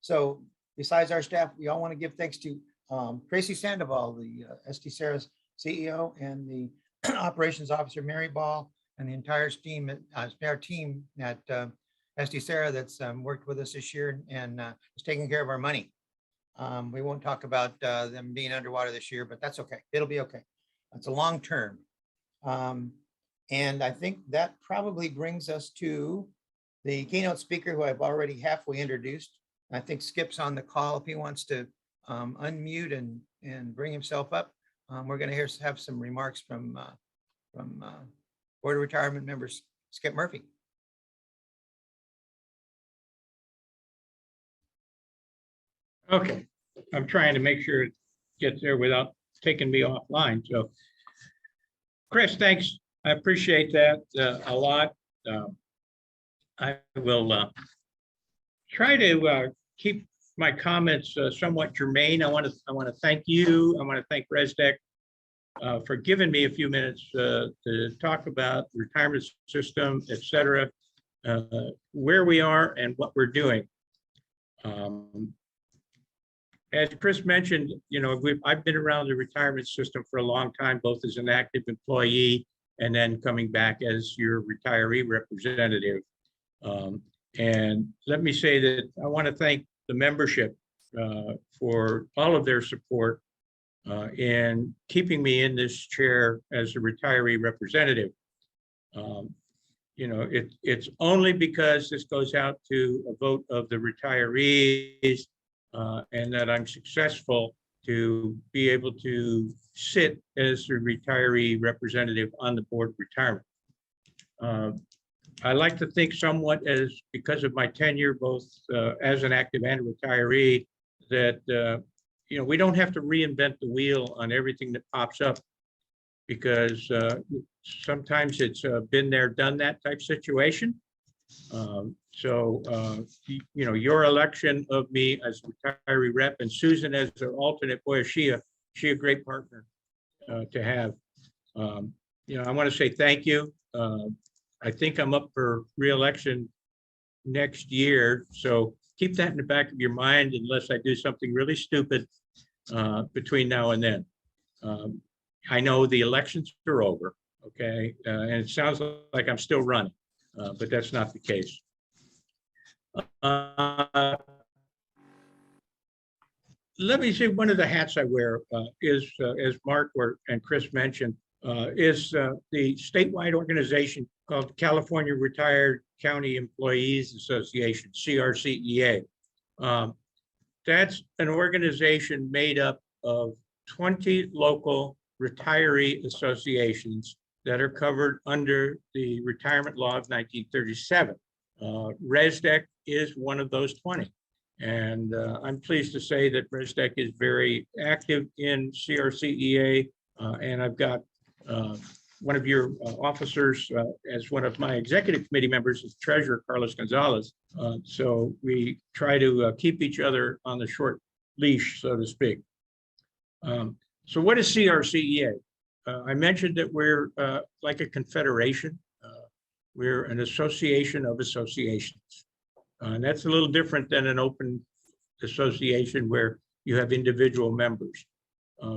So besides our staff, we all want to give thanks to Tracy Sandoval, the SDCERA's CEO, and the operations officer, Mary Ball, and the entire team at SDCERA that's worked with us this year and is taking care of our money. We won't talk about them being underwater this year, but that's okay. It'll be okay. It's a long term. And I think that probably brings us to the keynote speaker who I've already halfway introduced. I think Skip's on the call if he wants to unmute and bring himself up. We're going to have some remarks from Board of Retirement members, Skip Murphy. Okay, I'm trying to make sure it gets there without taking me offline. So, Chris, thanks. I appreciate that a lot. I will try to keep my comments somewhat germane. I want to thank you. I want to thank RESDC for giving me a few minutes to talk about the retirement system, et cetera, where we are and what we're doing. As Chris mentioned, you know, I've been around the retirement system for a long time, both as an active employee and then coming back as your retiree representative. And let me say that I want to thank the membership for all of their support in keeping me in this chair as a retiree representative. You know, it's only because this goes out to a vote of the retirees and that I'm successful to be able to sit as the retiree representative on the board of retirement. I like to think somewhat as, because of my tenure, both as an active and a retiree, that, you know, we don't have to reinvent the wheel on everything that pops up, because sometimes it's been there, done that type situation. So, you know, your election of me as retiree rep and Susan as an alternate, boy, is she a great partner to have. You know, I want to say thank you. I think I'm up for re-election next year, so keep that in the back of your mind unless I do something really stupid between now and then. I know the elections are over, okay, and it sounds like I'm still running, but that's not the case. Let me say one of the hats I wear is, as Mark and Chris mentioned, is the statewide organization called California Retired County Employees Association, CRCEA. That's an organization made up of 20 local retiree associations that are covered under the retirement law of 1937. RESDC is one of those 20. And I'm pleased to say that RESDC is very active in CRCEA, and I've got one of your officers as one of my executive committee members is Treasurer Carlos Gonzalez. So we try to keep each other on the short leash, so to speak. So what is CRCEA? I mentioned that we're like a confederation. We're an association of associations. And that's a little different than an open association where you have individual members.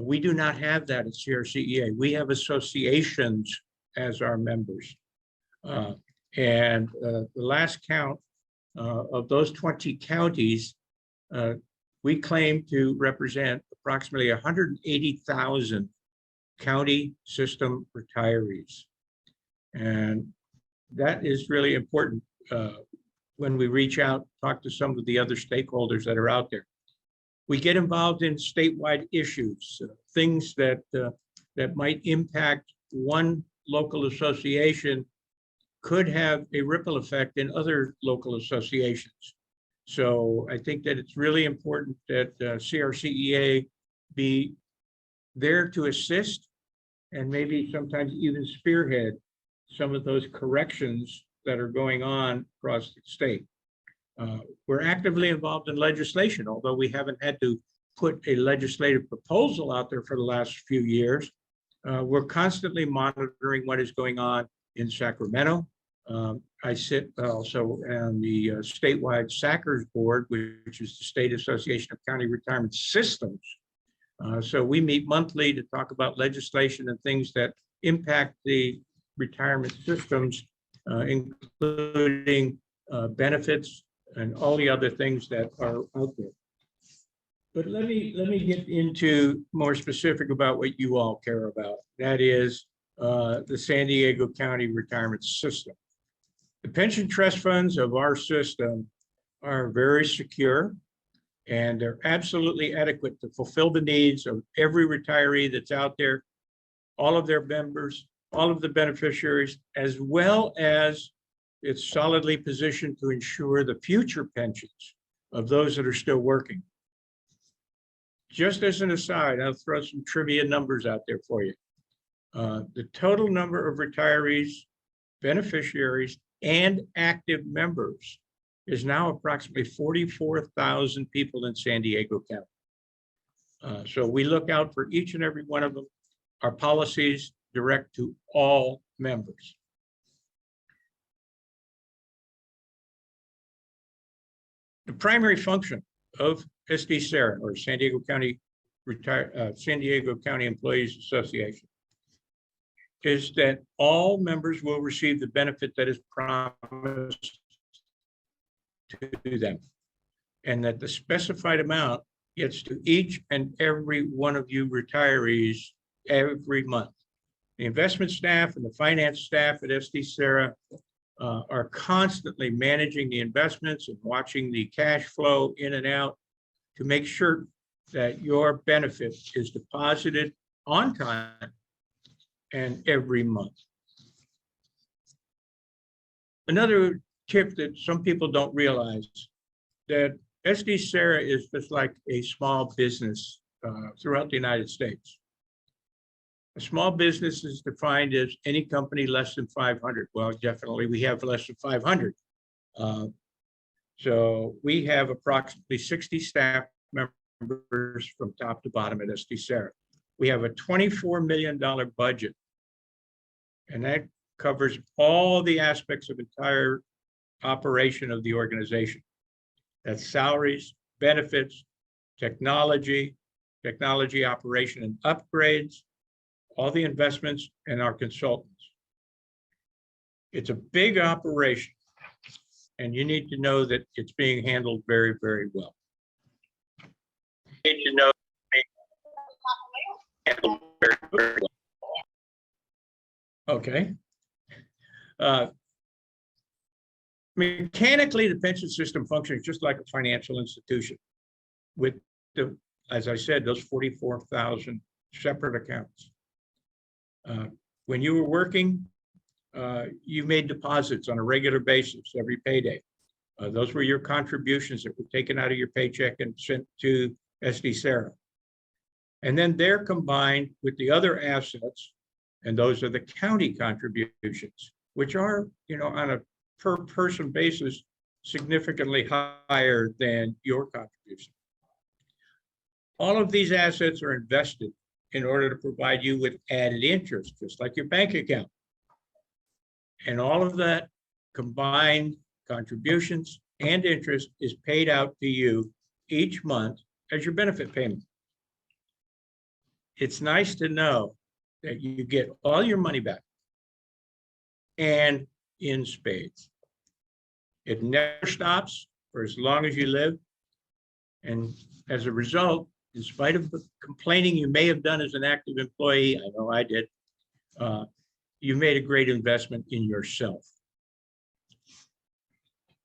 We do not have that at CRCEA. We have associations as our members. And the last count of those 20 counties, we claim to represent approximately 180,000 county system retirees. And that is really important when we reach out, talk to some of the other stakeholders that are out there. We get involved in statewide issues, things that that might impact one local association could have a ripple effect in other local associations. So I think that it's really important that CRCEA be there to assist and maybe sometimes even spearhead some of those corrections that are going on across the state. We're actively involved in legislation, although we haven't had to put a legislative proposal out there for the last few years. We're constantly monitoring what is going on in Sacramento. I sit also on the statewide SACRS board, which is the State Association of County Retirement Systems. So we meet monthly to talk about legislation and things that impact the retirement systems, including benefits and all the other things that are out there. But let me get into more specific about what you all care about. That is the San Diego County retirement system. The pension trust funds of our system are very secure, and they're absolutely adequate to fulfill the needs of every retiree that's out there, all of their members, all of the beneficiaries, as well as it's solidly positioned to ensure the future pensions of those that are still working. Just as an aside, I'll throw some trivia numbers out there for you. The total number of retirees, beneficiaries, and active members is now approximately 44,000 people in San Diego County. So we look out for each and every one of them. Our policies direct to all members. The primary function of SDCERA, or San Diego County Employees Association, is that all members will receive the benefit that is promised to them, and that the specified amount gets to each and every one of you retirees every month. The investment staff and the finance staff at SDCERA are constantly managing the investments and watching the cash flow in and out to make sure that your benefit is deposited on time and every month. Another tip that some people don't realize, that SDCERA is just like a small business throughout the United States. A small business is defined as any company less than 500. Well, definitely we have less than 500. So we have approximately 60 staff members from top to bottom at SDCERA. We have a $24 million budget, and that covers all the aspects of entire operation of the organization. That's salaries, benefits, technology operation and upgrades, all the investments, and our consultants. It's a big operation, and you need to know that it's being handled very, very well. You need to know handled very, very well. Okay. Mechanically, the pension system functions just like a financial institution with, as I said, those 44,000 separate accounts. When you were working, you made deposits on a regular basis every payday. Those were your contributions that were taken out of your paycheck and sent to SDCERA. And then they're combined with the other assets, and those are the county contributions, which are, on a per person basis, significantly higher than your contribution. All of these assets are invested in order to provide you with added interest, just like your bank account. And all of that combined contributions and interest is paid out to you each month as your benefit payment. It's nice to know that you get all your money back and in spades. It never stops for as long as you live. And as a result, in spite of the complaining you may have done as an active employee, I know I did, you made a great investment in yourself.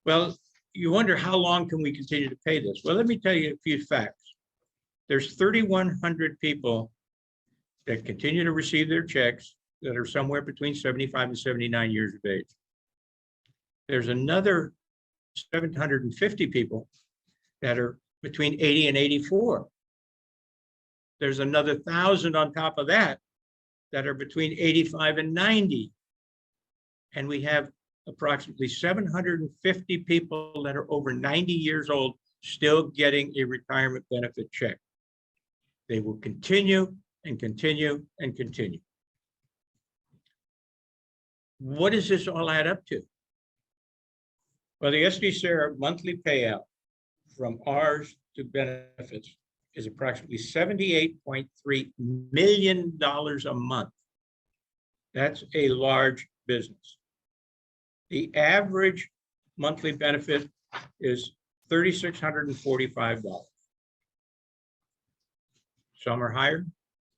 Well, you wonder, how long can we continue to pay this? Well, let me tell you a few facts. There's 3,100 people that continue to receive their checks that are somewhere between 75 and 79 years of age. There's another 750 people that are between 80 and 84. There's another 1,000 on top of that that are between 85 and 90. And we have approximately 750 people that are over 90 years old still getting a retirement benefit check. They will continue and continue and continue. What does this all add up to? Well, the SDCERA monthly payout from ours to benefits is approximately $78.3 million a month. That's a large business. The average monthly benefit is $3,645. Some are higher,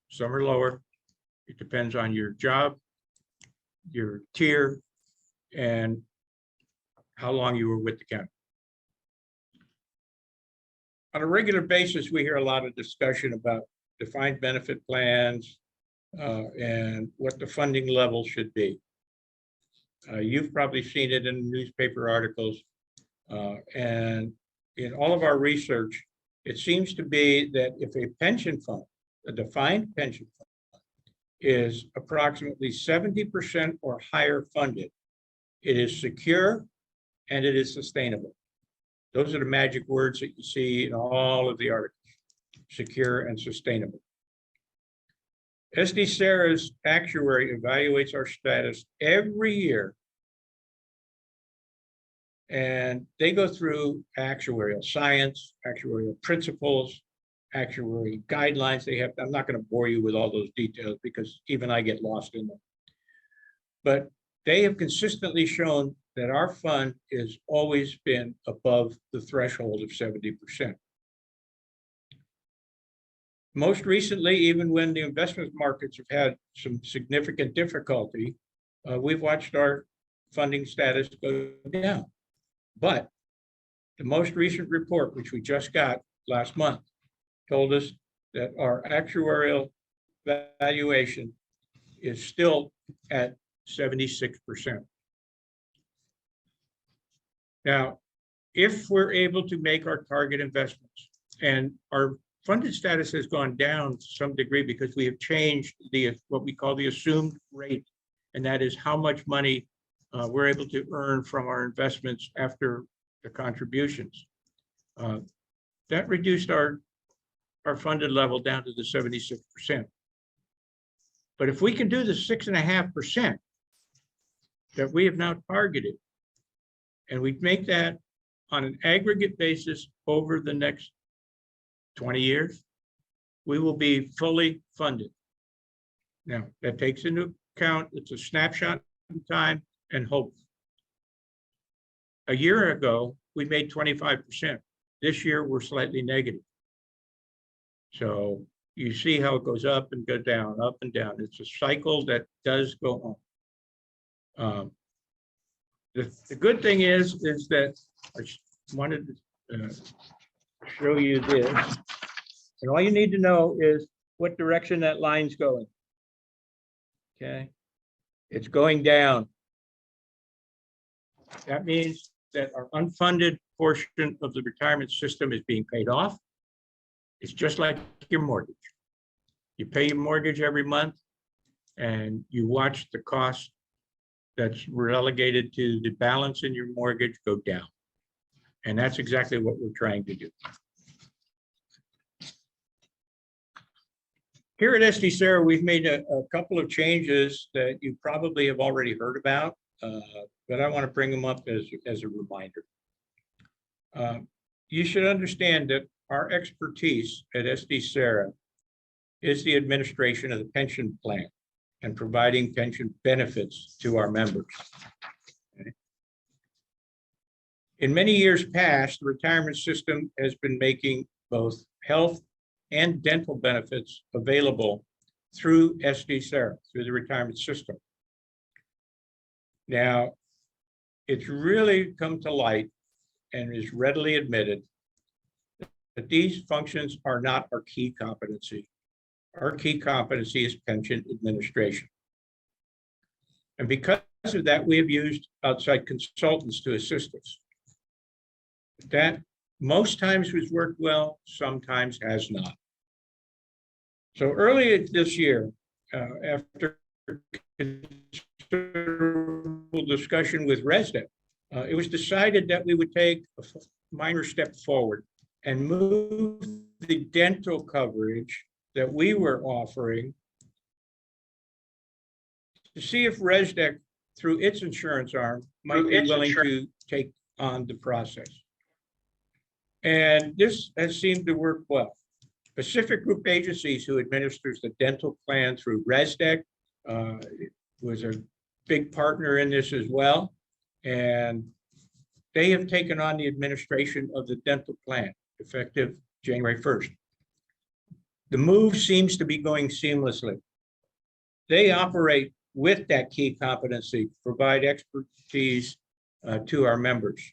some are lower. It depends on your job, your tier, and how long you were with the county. On a regular basis, we hear a lot of discussion about defined benefit plans and what the funding level should be. You've probably seen it in newspaper articles. And in all of our research, it seems to be that if a pension fund, a defined pension fund, is approximately 70% or higher funded, it is secure and it is sustainable. Those are the magic words that you see in all of the articles: secure and sustainable. SDCERA's actuary evaluates our status every year, and they go through actuarial science, actuarial principles, actuary guidelines. They have, I'm not going to bore you with all those details because even I get lost in them. But they have consistently shown that our fund has always been above the threshold of 70%. Most recently, even when the investment markets have had some significant difficulty, we've watched our funding status go down. But the most recent report, which we just got last month, told us that our actuarial valuation is still at 76%. Now, if we're able to make our target investments, and our funded status has gone down to some degree because we have changed the what we call the assumed rate, and that is how much money we're able to earn from our investments after the contributions. That reduced our funded level down to the 76%. But if we can do the 6.5% that we have now targeted, and we make that on an aggregate basis over the next 20 years, we will be fully funded. Now, that takes into account, it's a snapshot in time and hope. A year ago, we made 25%. This year, we're slightly negative. So you see how it goes up and go down, up and down. It's a cycle that does go on. The good thing is that I wanted to show you this. And all you need to know is what direction that line's going. Okay, it's going down. That means that our unfunded portion of the retirement system is being paid off. It's just like your mortgage. You pay your mortgage every month and you watch the cost that's relegated to the balance in your mortgage go down. And that's exactly what we're trying to do. Here at SDCERA, we've made a couple of changes that you probably have already heard about, but I want to bring them up as a reminder. You should understand that our expertise at SDCERA is the administration of the pension plan and providing pension benefits to our members. Okay. In many years past, the retirement system has been making both health and dental benefits available through SDCERA, through the retirement system. Now, it's really come to light and is readily admitted that these functions are not our key competency. Our key competency is pension administration. And because of that, we have used outside consultants to assist us. That most times has worked well, sometimes has not. So earlier this year, after considerable discussion with RESDC, it was decided that we would take a minor step forward and move the dental coverage that we were offering to see if RESDC, through its insurance arm, might be willing to take on the process. And this has seemed to work well. Pacific Group Agencies, who administers the dental plan through RESDC, was a big partner in this as well. And they have taken on the administration of the dental plan effective January 1st. The move seems to be going seamlessly. They operate with that key competency, provide expertise to our members.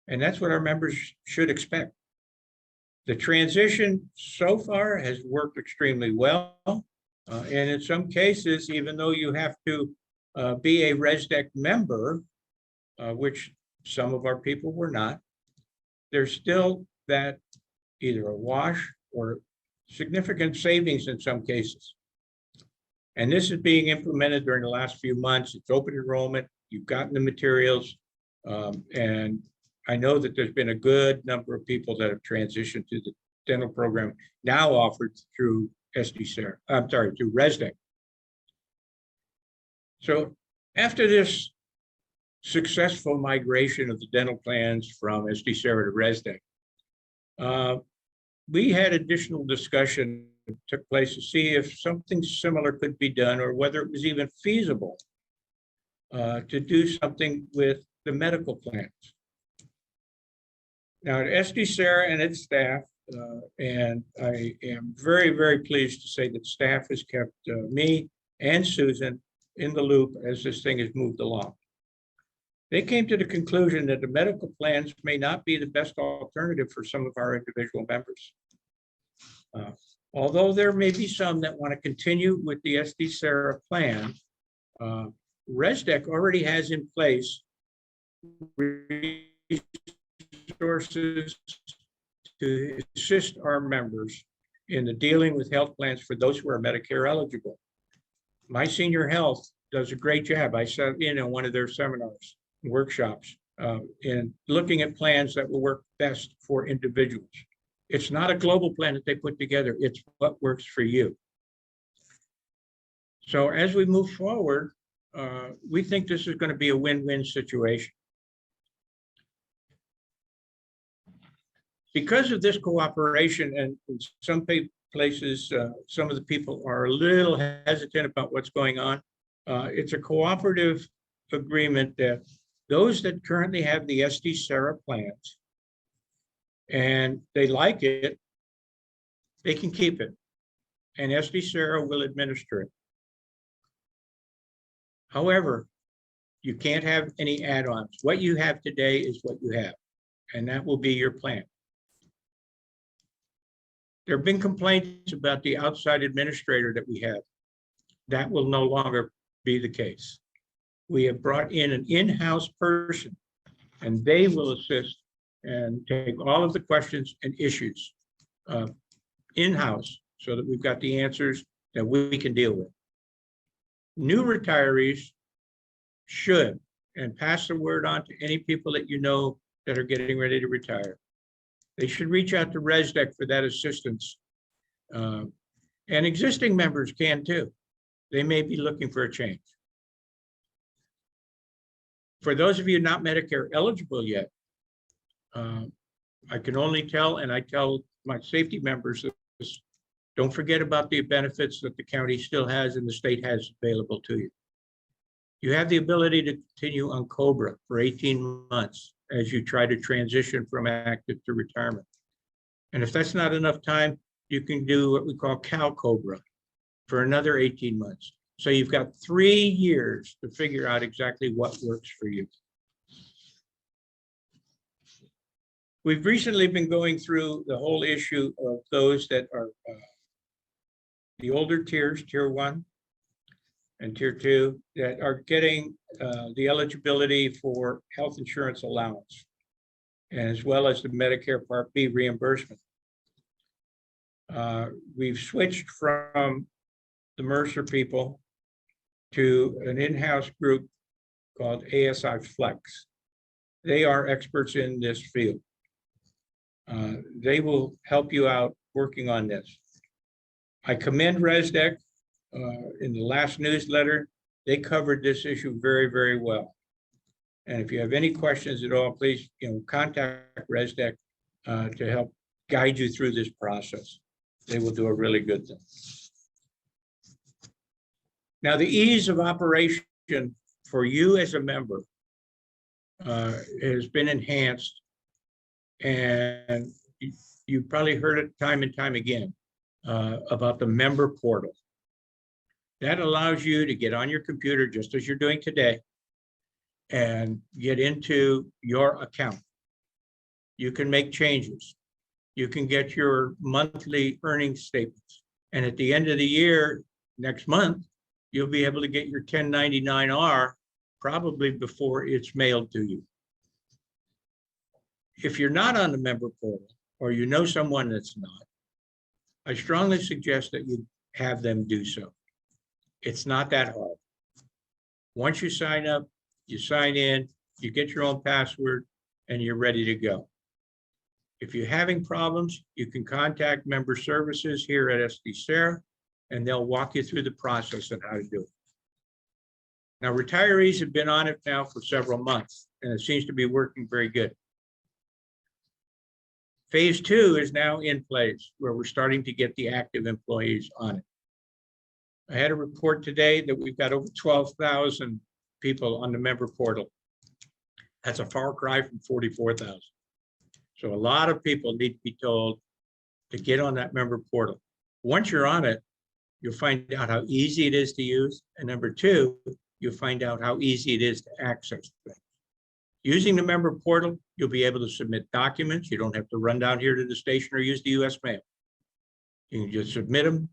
And that's what our members should expect. The transition so far has worked extremely well. And in some cases, even though you have to be a RESDC member, which some of our people were not, there's still that either a wash or significant savings in some cases. And this is being implemented during the last few months. It's open enrollment. You've gotten the materials. And I know that there's been a good number of people that have transitioned to the dental program now offered through SDCERA, I'm sorry, through RESDC. So after this successful migration of the dental plans from SDCERA to RESDC, we had additional discussion that took place to see if something similar could be done or whether it was even feasible to do something with the medical plans. Now, at SDCERA and its staff, and I am very, very pleased to say that staff has kept me and Susan in the loop as this thing has moved along. They came to the conclusion that the medical plans may not be the best alternative for some of our individual members. Although there may be some that want to continue with the SDCERA plan, RESDC already has in place resources to assist our members in the dealing with health plans for those who are Medicare eligible. My Senior Health does a great job. I sat in on one of their seminars, workshops, in looking at plans that will work best for individuals. It's not a global plan that they put together. It's what works for you. So as we move forward, we think this is going to be a win-win situation. Because of this cooperation, and in some places, some of the people are a little hesitant about what's going on. It's a cooperative agreement that those that currently have the SDCERA plans and they like it, they can keep it, and SDCERA will administer it. However, you can't have any add-ons. What you have today is what you have, and that will be your plan. There have been complaints about the outside administrator that we have. That will no longer be the case. We have brought in an in-house person, and they will assist and take all of the questions and issues in-house so that we've got the answers that we can deal with. New retirees should, and pass the word on to any people that you know that are getting ready to retire. They should reach out to RESDC for that assistance. And existing members can too. They may be looking for a change. For those of you not Medicare eligible yet, I can only tell, and I tell my safety members this, don't forget about the benefits that the county still has and the state has available to you. You have the ability to continue on COBRA for 18 months as you try to transition from active to retirement. And if that's not enough time, you can do what we call Cal COBRA for another 18 months. So you've got 3 years to figure out exactly what works for you. We've recently been going through the whole issue of those that are the older tiers, tier 1 and tier 2, that are getting the eligibility for health insurance allowance, as well as the Medicare Part B reimbursement. We've switched from the Mercer people to an in-house group called ASI Flex. They are experts in this field. They will help you out working on this. I commend RESDC. In the last newsletter, they covered this issue very, very well. And if you have any questions at all, please, contact RESDC to help guide you through this process. They will do a really good thing. Now, the ease of operation for you as a member has been enhanced, and you probably heard it time and time again about the member portal. That allows you to get on your computer just as you're doing today and get into your account. You can make changes. You can get your monthly earnings statements. And at the end of the year, next month, you'll be able to get your 1099-R probably before it's mailed to you. If you're not on the member portal, or you know someone that's not, I strongly suggest that you have them do so. It's not that hard. Once you sign up, you sign in, you get your own password, and you're ready to go. If you're having problems, you can contact member services here at SDCERA, and they'll walk you through the process on how to do it. Now, retirees have been on it now for several months, and it seems to be working very good. Phase 2 is now in place, where we're starting to get the active employees on it. I had a report today that we've got over 12,000 people on the member portal. That's a far cry from 44,000. So a lot of people need to be told to get on that member portal. Once you're on it, you'll find out how easy it is to use. And number 2, you'll find out how easy it is to access things. Using the member portal, you'll be able to submit documents. You don't have to run down here to the station or use the US mail. You can just submit them.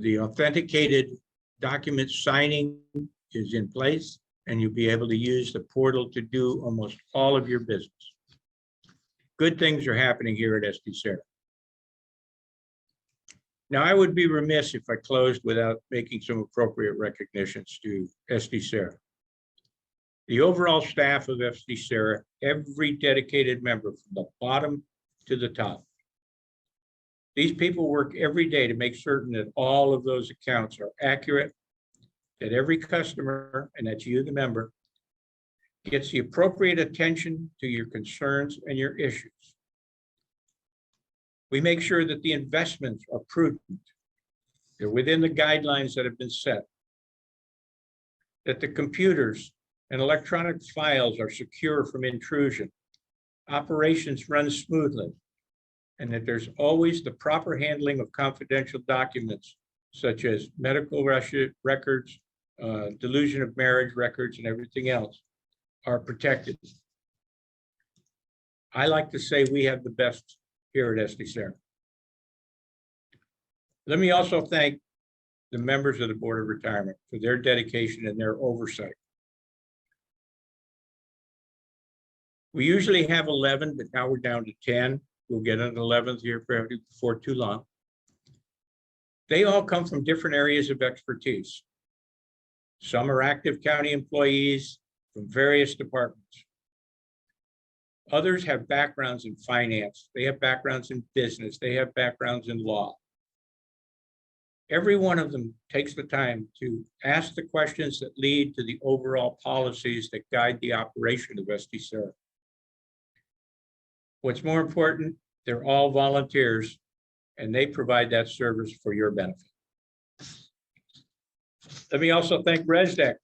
The authenticated document signing is in place, and you'll be able to use the portal to do almost all of your business. Good things are happening here at SDCERA. Now, I would be remiss if I closed without making some appropriate recognitions to SDCERA. The overall staff of SDCERA, every dedicated member from the bottom to the top. These people work every day to make certain that all of those accounts are accurate, that every customer, and that's you, the member, gets the appropriate attention to your concerns and your issues. We make sure that the investments are prudent. They're within the guidelines that have been set. That the computers and electronic files are secure from intrusion. Operations run smoothly. And that there's always the proper handling of confidential documents, such as medical records, delusion of marriage records, and everything else are protected. I like to say we have the best here at SDCERA. Let me also thank the members of the Board of Retirement for their dedication and their oversight. We usually have 11, but now we're down to 10. We'll get an 11th here before too long. They all come from different areas of expertise. Some are active county employees from various departments. Others have backgrounds in finance. They have backgrounds in business. They have backgrounds in law. Every one of them takes the time to ask the questions that lead to the overall policies that guide the operation of SDCERA. What's more important, they're all volunteers, and they provide that service for your benefit. Let me also thank RESDC.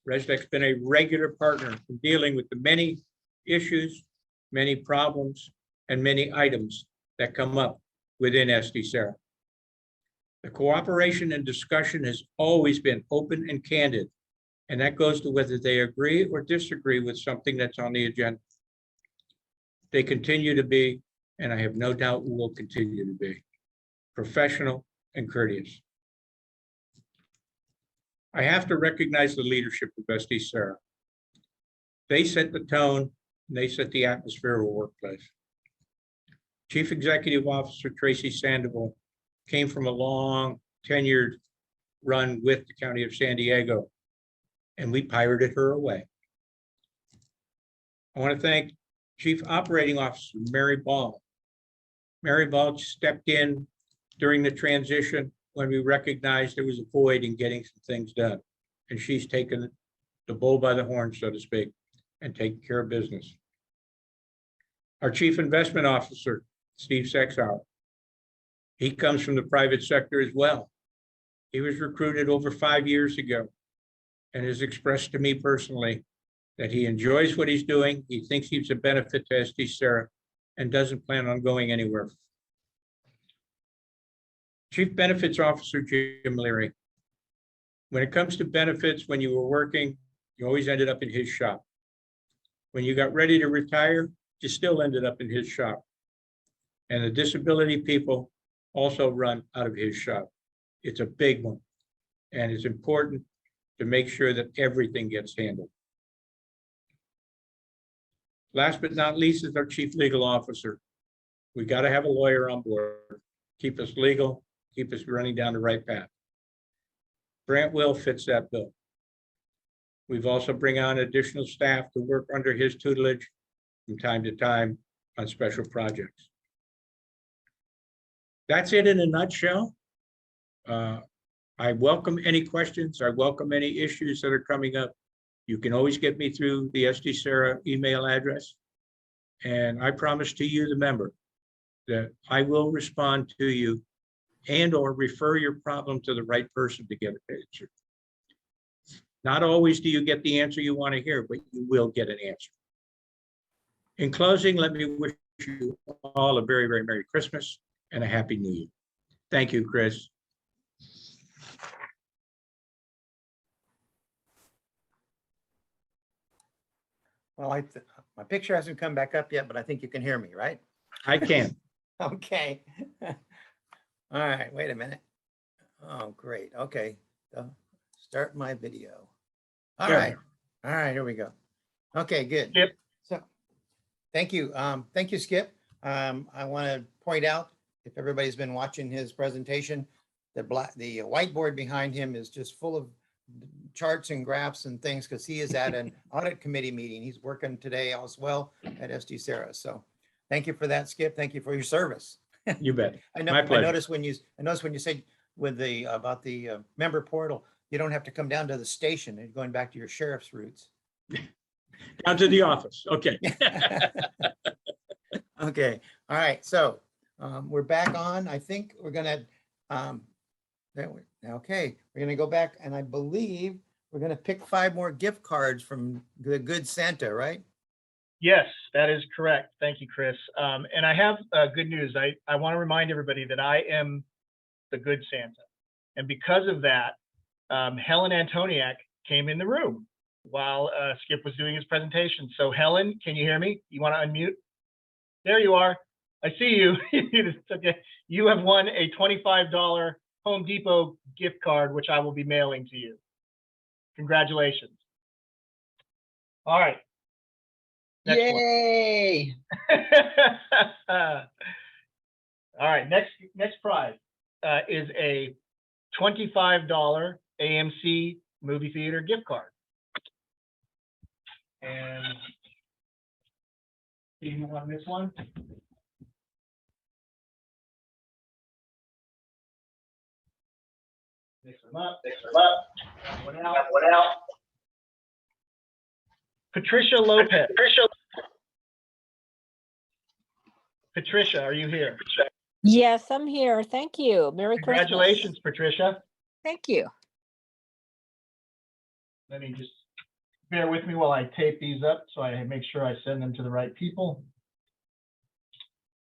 RESDC's been a regular partner in dealing with the many issues, many problems, and many items that come up within SDCERA. The cooperation and discussion has always been open and candid, and that goes to whether they agree or disagree with something that's on the agenda. They continue to be, and I have no doubt will continue to be, professional and courteous. I have to recognize the leadership of SDCERA. They set the tone, and they set the atmosphere of a workplace. Chief Executive Officer Tracy Sandoval came from a long tenured run with the County of San Diego, and we pirated her away. I want to thank Chief Operating Officer Mary Ball. Mary Ball stepped in during the transition when we recognized there was a void in getting some things done. And she's taken the bull by the horn, so to speak, and taking care of business. Our Chief Investment Officer, Steve Sexauer. He comes from the private sector as well. He was recruited over 5 years ago and has expressed to me personally that he enjoys what he's doing. He thinks he's a benefit to SDCERA and doesn't plan on going anywhere. Chief Benefits Officer Jim Leary. When it comes to benefits, when you were working, you always ended up in his shop. When you got ready to retire, you still ended up in his shop. And the disability people also run out of his shop. It's a big one. And it's important to make sure that everything gets handled. Last but not least is our Chief Legal Officer. We got to have a lawyer on board, keep us legal, keep us running down the right path. Brant Will fits that bill. We've also bring on additional staff to work under his tutelage from time to time on special projects. That's it in a nutshell. I welcome any questions. I welcome any issues that are coming up. You can always get me through the SDCERA email address. And I promise to you, the member, that I will respond to you and or refer your problem to the right person to get an answer. Not always do you get the answer you want to hear, but you will get an answer. In closing, let me wish you all a very, very Merry Christmas and a Happy New Year. Thank you, Chris. Well, my picture hasn't come back up yet, but I think you can hear me, right? I can. Okay. All right, wait a minute. Oh, great. Okay. Start my video. All right. All right, here we go. Okay, good. Yep. So, thank you. Thank you, Skip. I want to point out, if everybody's been watching his presentation, the whiteboard behind him is just full of charts and graphs and things because he is at an audit committee meeting. He's working today as well at SDCERA. So thank you for that, Skip. Thank you for your service. You bet. I know. My pleasure. I noticed when you said with the about the member portal, you don't have to come down to the station and going back to your sheriff's roots. Down to the office. Okay. Okay. All right. So we're back on. I think we're gonna okay. We're gonna go back, and I believe we're gonna pick 5 more gift cards from the Good Santa, right? Yes, that is correct. Thank you, Chris. And I have good news. I want to remind everybody that I am the Good Santa. And because of that, Helen Antoniak came in the room while Skip was doing his presentation. So Helen, can you hear me? You want to unmute? There you are. I see you. Okay. You have won a $25 Home Depot gift card, which I will be mailing to you. Congratulations. All right. Next Yay! All right, next prize is a $25 AMC movie theater gift card. And do you want this one? Mix them up. One out. Patricia Lopez. Patricia, are you here? Yes, I'm here. Thank you. Merry Christmas. Congratulations, Patricia. Thank you. Let me just bear with me while I tape these up so I make sure I send them to the right people.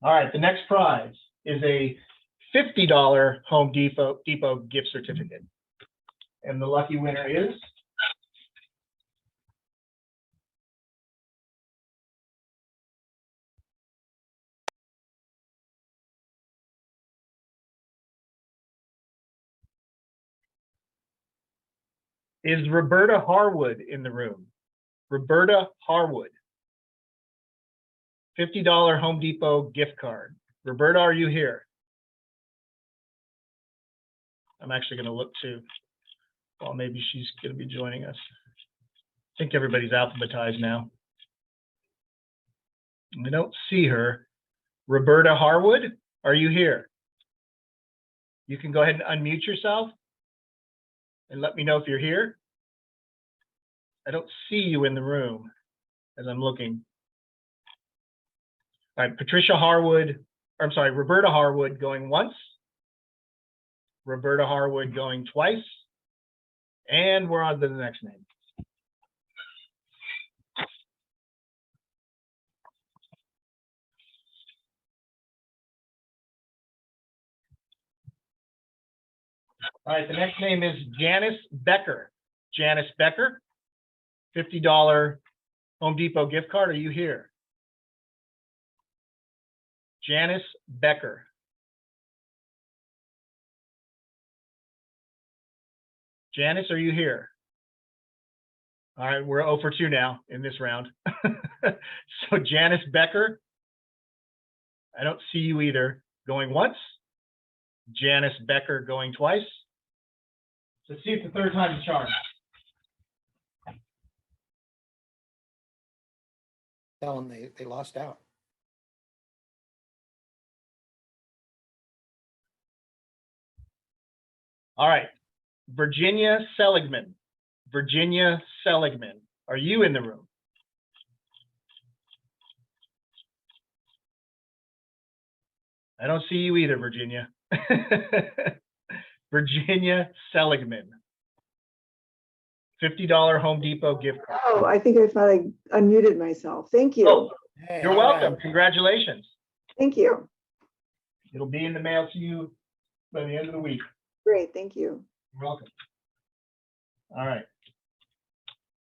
All right, the next prize is a $50 Home Depot gift certificate. And the lucky winner is Roberta Harwood in the room. Roberta Harwood. $50 Home Depot gift card. Roberta, are you here? I'm actually going to look to, well, maybe she's going to be joining us. I think everybody's alphabetized now. I don't see her. Roberta Harwood, are you here? You can go ahead and unmute yourself and let me know if you're here. I don't see you in the room. as I'm looking. All right, Roberta Harwood going once. Roberta Harwood going twice. And we're on to the next name. All right, the next name is Janice Becker. Janice Becker, $50 Home Depot gift card. Are you here? Janice Becker. Janice, are you here? All right, we're 0 for 2 now in this round. So Janice Becker, I don't see you either. Going once. Janice Becker going twice. Let's see if the third time's a charm. Tell them they lost out. All right, Virginia Seligman. Virginia Seligman, are you in the room? I don't see you either, Virginia. Virginia Seligman. $50 Home Depot gift card. Oh, I think I thought I unmuted myself. Thank you. Oh, Hey, you're all welcome. right. Congratulations. Thank you. It'll be in the mail to you by the end of the week. Great, thank you. You're welcome. All right.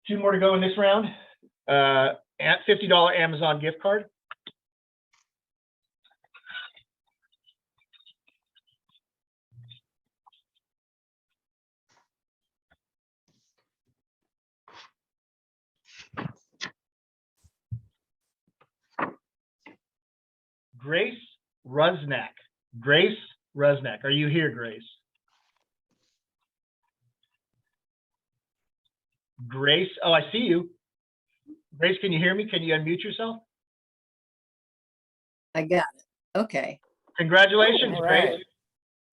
2 more to go in this round. At $50 Amazon gift card. Grace Rusnak. Grace Rusnak. Are you here, Grace? Grace, oh, I see you. Grace, can you hear me? Can you unmute yourself? I got it. Okay. Congratulations, All Grace. right.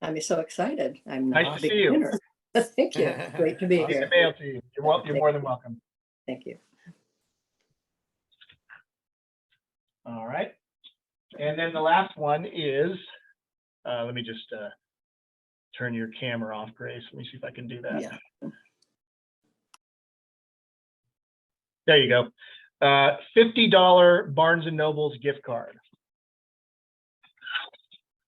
I'm so excited. I'm Nice not to a see you. beginner. Thank you. Great to be I'll get here. the mail to you. You're more than welcome. Thank you. All right. And then the last one is, let me just turn your camera off, Grace. Let me see if I can do that. Yeah. There you go. $50 Barnes & Noble's gift card.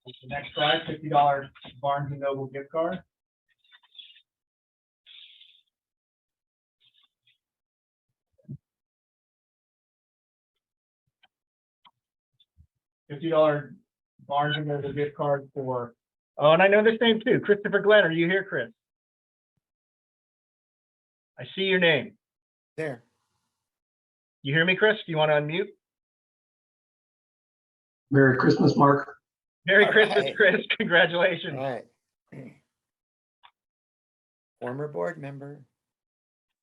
That's the next prize, $50 Barnes & Noble gift card. $50 Barnes & Noble gift card for, oh, and I know this name too, Christopher Glenn. Are you here, Chris? I see your name. There. You hear me, Chris? Do you want to unmute? Merry Christmas, Mark. Merry All Christmas, right. Chris. All Congratulations. right. Former board member.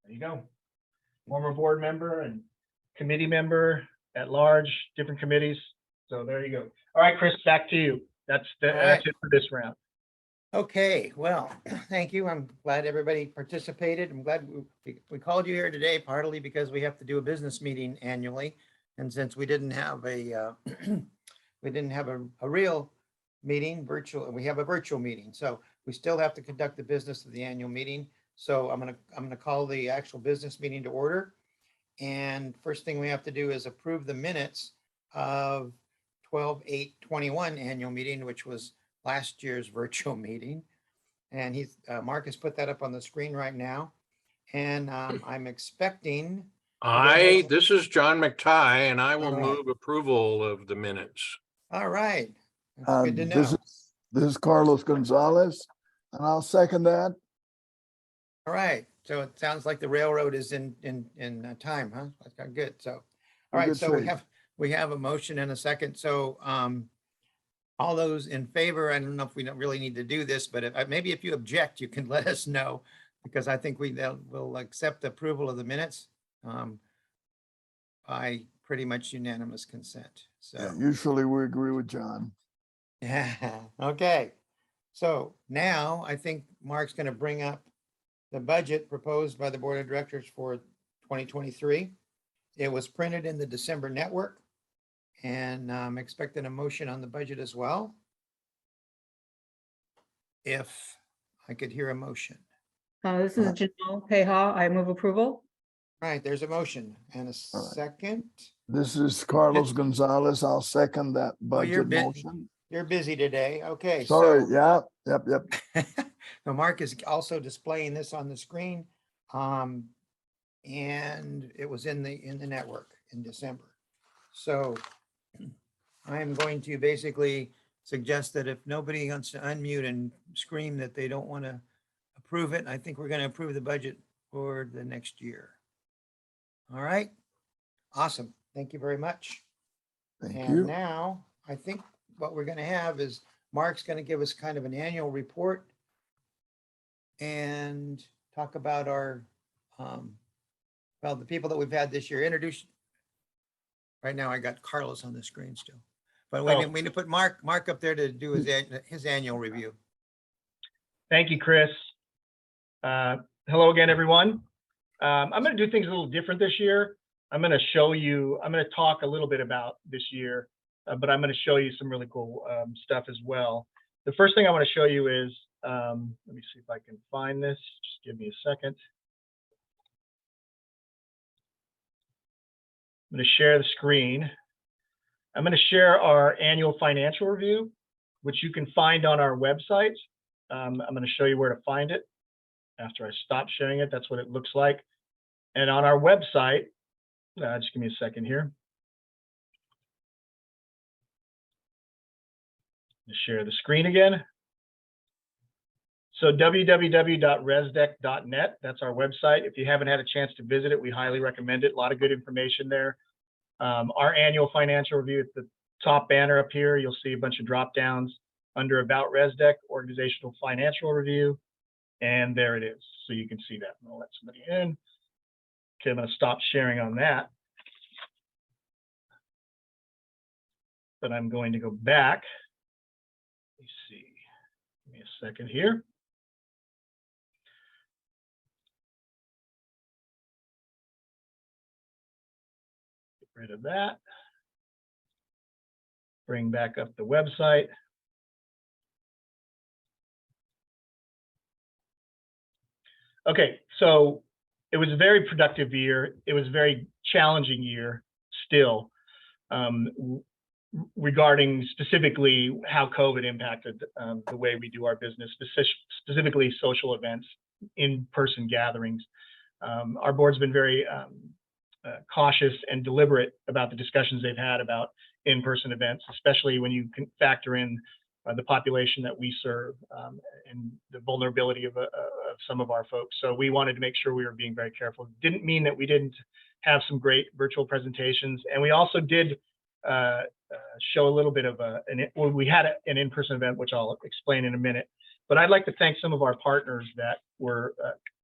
There you go. Former board member and committee member at large, different committees. So there you go. All right, Chris, back to you. That's right. it for this round. Okay, well, thank you. I'm glad everybody participated. I'm glad we called you here today, partly because we have to do a business meeting annually. And since we didn't have a real meeting, we have a virtual meeting. So we still have to conduct the business of the annual meeting. So I'm gonna call the actual business meeting to order. And first thing we have to do is approve the minutes of 12/8/21 annual meeting, which was last year's virtual meeting. And Mark has put that up on the screen right now. And I'm expecting, This is John McTie, and I will All right. move approval of the minutes. all right. That's good to This know. is Carlos Gonzalez, and I'll second that. All right. So it sounds like the railroad is in time, huh? That's got good. So, all In right. good So shape. we have a motion and a second. So all those in favor, I don't know if we don't really need to do this, but maybe if you object, you can let us know, because I think we'll accept the approval of the minutes by pretty much unanimous consent. Yeah, So, usually we agree with John. yeah, okay. So now I think Mark's going to bring up the budget proposed by the Board of Directors for 2023. It was printed in the December network, and I'm expecting a motion on the budget as well. If I could hear a motion. This is Janelle Peha. I move approval. Right, there's a motion and a All right. second. This is Carlos Gonzalez. I'll second that you're budget bit- motion. You're busy today. Okay. Sorry, so- yeah, yep. Now, Mark is also displaying this on the screen. And it was in the network in December. So I am going to basically suggest that if nobody wants to unmute and scream that they don't want to approve it, I think we're going to approve the budget for the next year. All right. Awesome. Thank you very much. Thank And you. now I think what we're going to have is Mark's going to give us kind of an annual report and talk about our, well, the people that we've had this year. Introduce. Right now I got Carlos on the screen still, but we need to put Mark up there to do his annual review. Thank you, Chris. Hello again, everyone. I'm going to do things a little different this year. I'm going to talk a little bit about this year, but I'm going to show you some really cool stuff as well. The first thing I want to show you is, let me see if I can find this. Just give me a second. I'm going to share the screen. I'm going to share our annual financial review, which you can find on our website. I'm going to show you where to find it. After I stop sharing it, that's what it looks like. And on our website, just give me a second here. Share the screen again. So www.resdec.net, that's our website. If you haven't had a chance to visit it, we highly recommend it. A lot of good information there. Our annual financial review at the top banner up here, you'll see a bunch of drop downs under About RESDC, Organizational Financial Review, and there it is. So you can see that. I'll let somebody in. Okay, I'm going to stop sharing on that. But I'm going to go back. Let me see. Give me a second here. Get rid of that. Bring back up the website. Okay, so it was a very productive year. It was a very challenging year still, regarding specifically how COVID impacted the way we do our business, specifically social events, in-person gatherings. Our board's been very cautious and deliberate about the discussions they've had about in-person events, especially when you can factor in the population that we serve and the vulnerability of some of our folks. So we wanted to make sure we were being very careful. Didn't mean that we didn't have some great virtual presentations. And we also did show a little bit of we had an in-person event, which I'll explain in a minute. But I'd like to thank some of our partners that were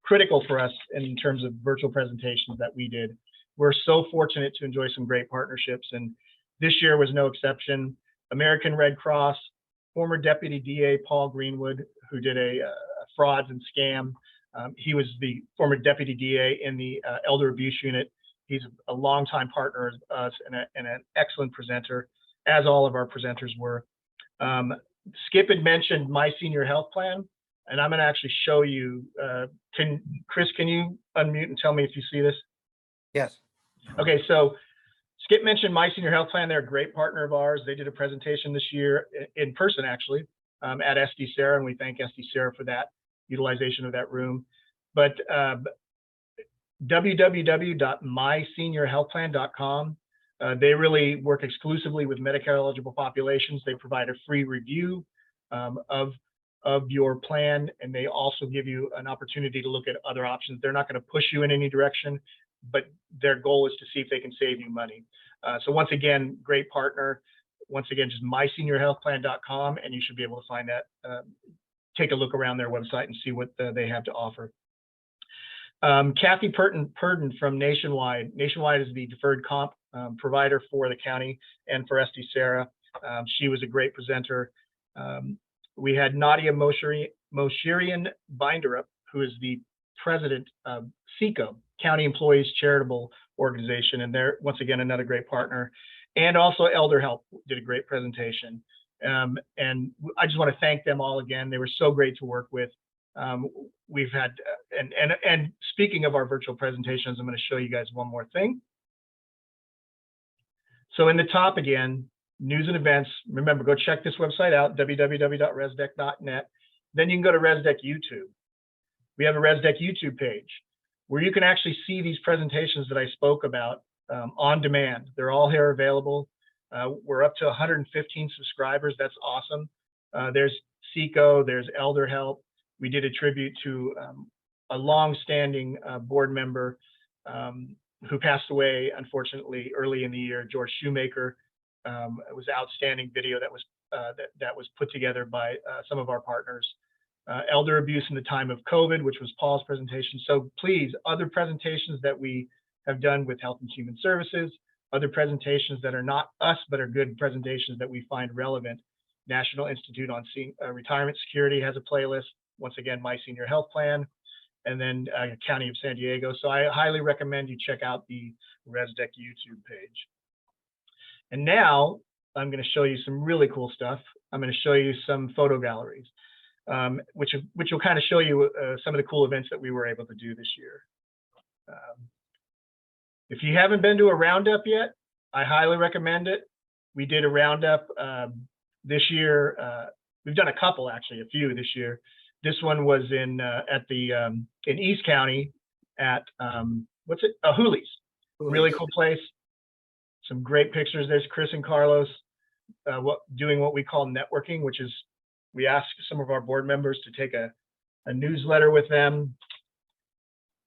critical for us in terms of virtual presentations that we did. We're so fortunate to enjoy some great partnerships, and this year was no exception. American Red Cross, former Deputy DA Paul Greenwood, who did a frauds and scam. He was the former Deputy DA in the Elder Abuse Unit. He's a longtime partner of us and an excellent presenter, as all of our presenters were. Skip had mentioned My Senior Health Plan, and I'm going to actually show you. Chris, can you unmute and tell me if you see this? Yes. Okay, so Skip mentioned My Senior Health Plan. They're a great partner of ours. They did a presentation this year in person, actually, at SDCERA, and we thank SDCERA for that utilization of that room. But www.myseniorhealthplan.com. They really work exclusively with Medicare eligible populations. They provide a free review of your plan, and they also give you an opportunity to look at other options. They're not going to push you in any direction, but their goal is to see if they can save you money. So once again, great partner. Once again, just myseniorhealthplan.com, and you should be able to find that. Take a look around their website and see what they have to offer. Kathy Purden from Nationwide. Nationwide is the deferred comp provider for the county and for SDCERA. She was a great presenter. We had Nadia Moshirian Binderup, who is the president of CECO, County Employees Charitable organization, and they're once again another great partner. And also Elder Help did a great presentation. And I just want to thank them all again. They were so great to work with. We've had, and speaking of our virtual presentations, I'm going to show you guys one more thing. So in the top again, news and events. Remember, go check this website out, www.resdec.net. Then you can go to RESDC YouTube. We have a RESDC YouTube page where you can actually see these presentations that I spoke about on demand. They're all here available. We're up to 115 subscribers. That's awesome. There's SECO, there's Elder Help. We did a tribute to a long-standing board member who passed away, unfortunately, early in the year, George Shoemaker. It was an outstanding video that was put together by some of our partners. Elder abuse in the time of COVID, which was Paul's presentation. So please, other presentations that we have done with Health and Human Services, other presentations that are not us, but are good presentations that we find relevant. National Institute on Retirement Security has a playlist. Once again, My Senior Health Plan, and then County of San Diego. So I highly recommend you check out the RESDC YouTube page. And now I'm going to show you some really cool stuff. I'm going to show you some photo galleries, which will kind of show you some of the cool events that we were able to do this year. If you haven't been to a roundup yet, I highly recommend it. We did a roundup this year. We've done a couple, actually, a few this year. This one was in East County at Hooley's. Really cool place. Some great pictures. There's Chris and Carlos doing what we call networking, which is we ask some of our board members to take a newsletter with them.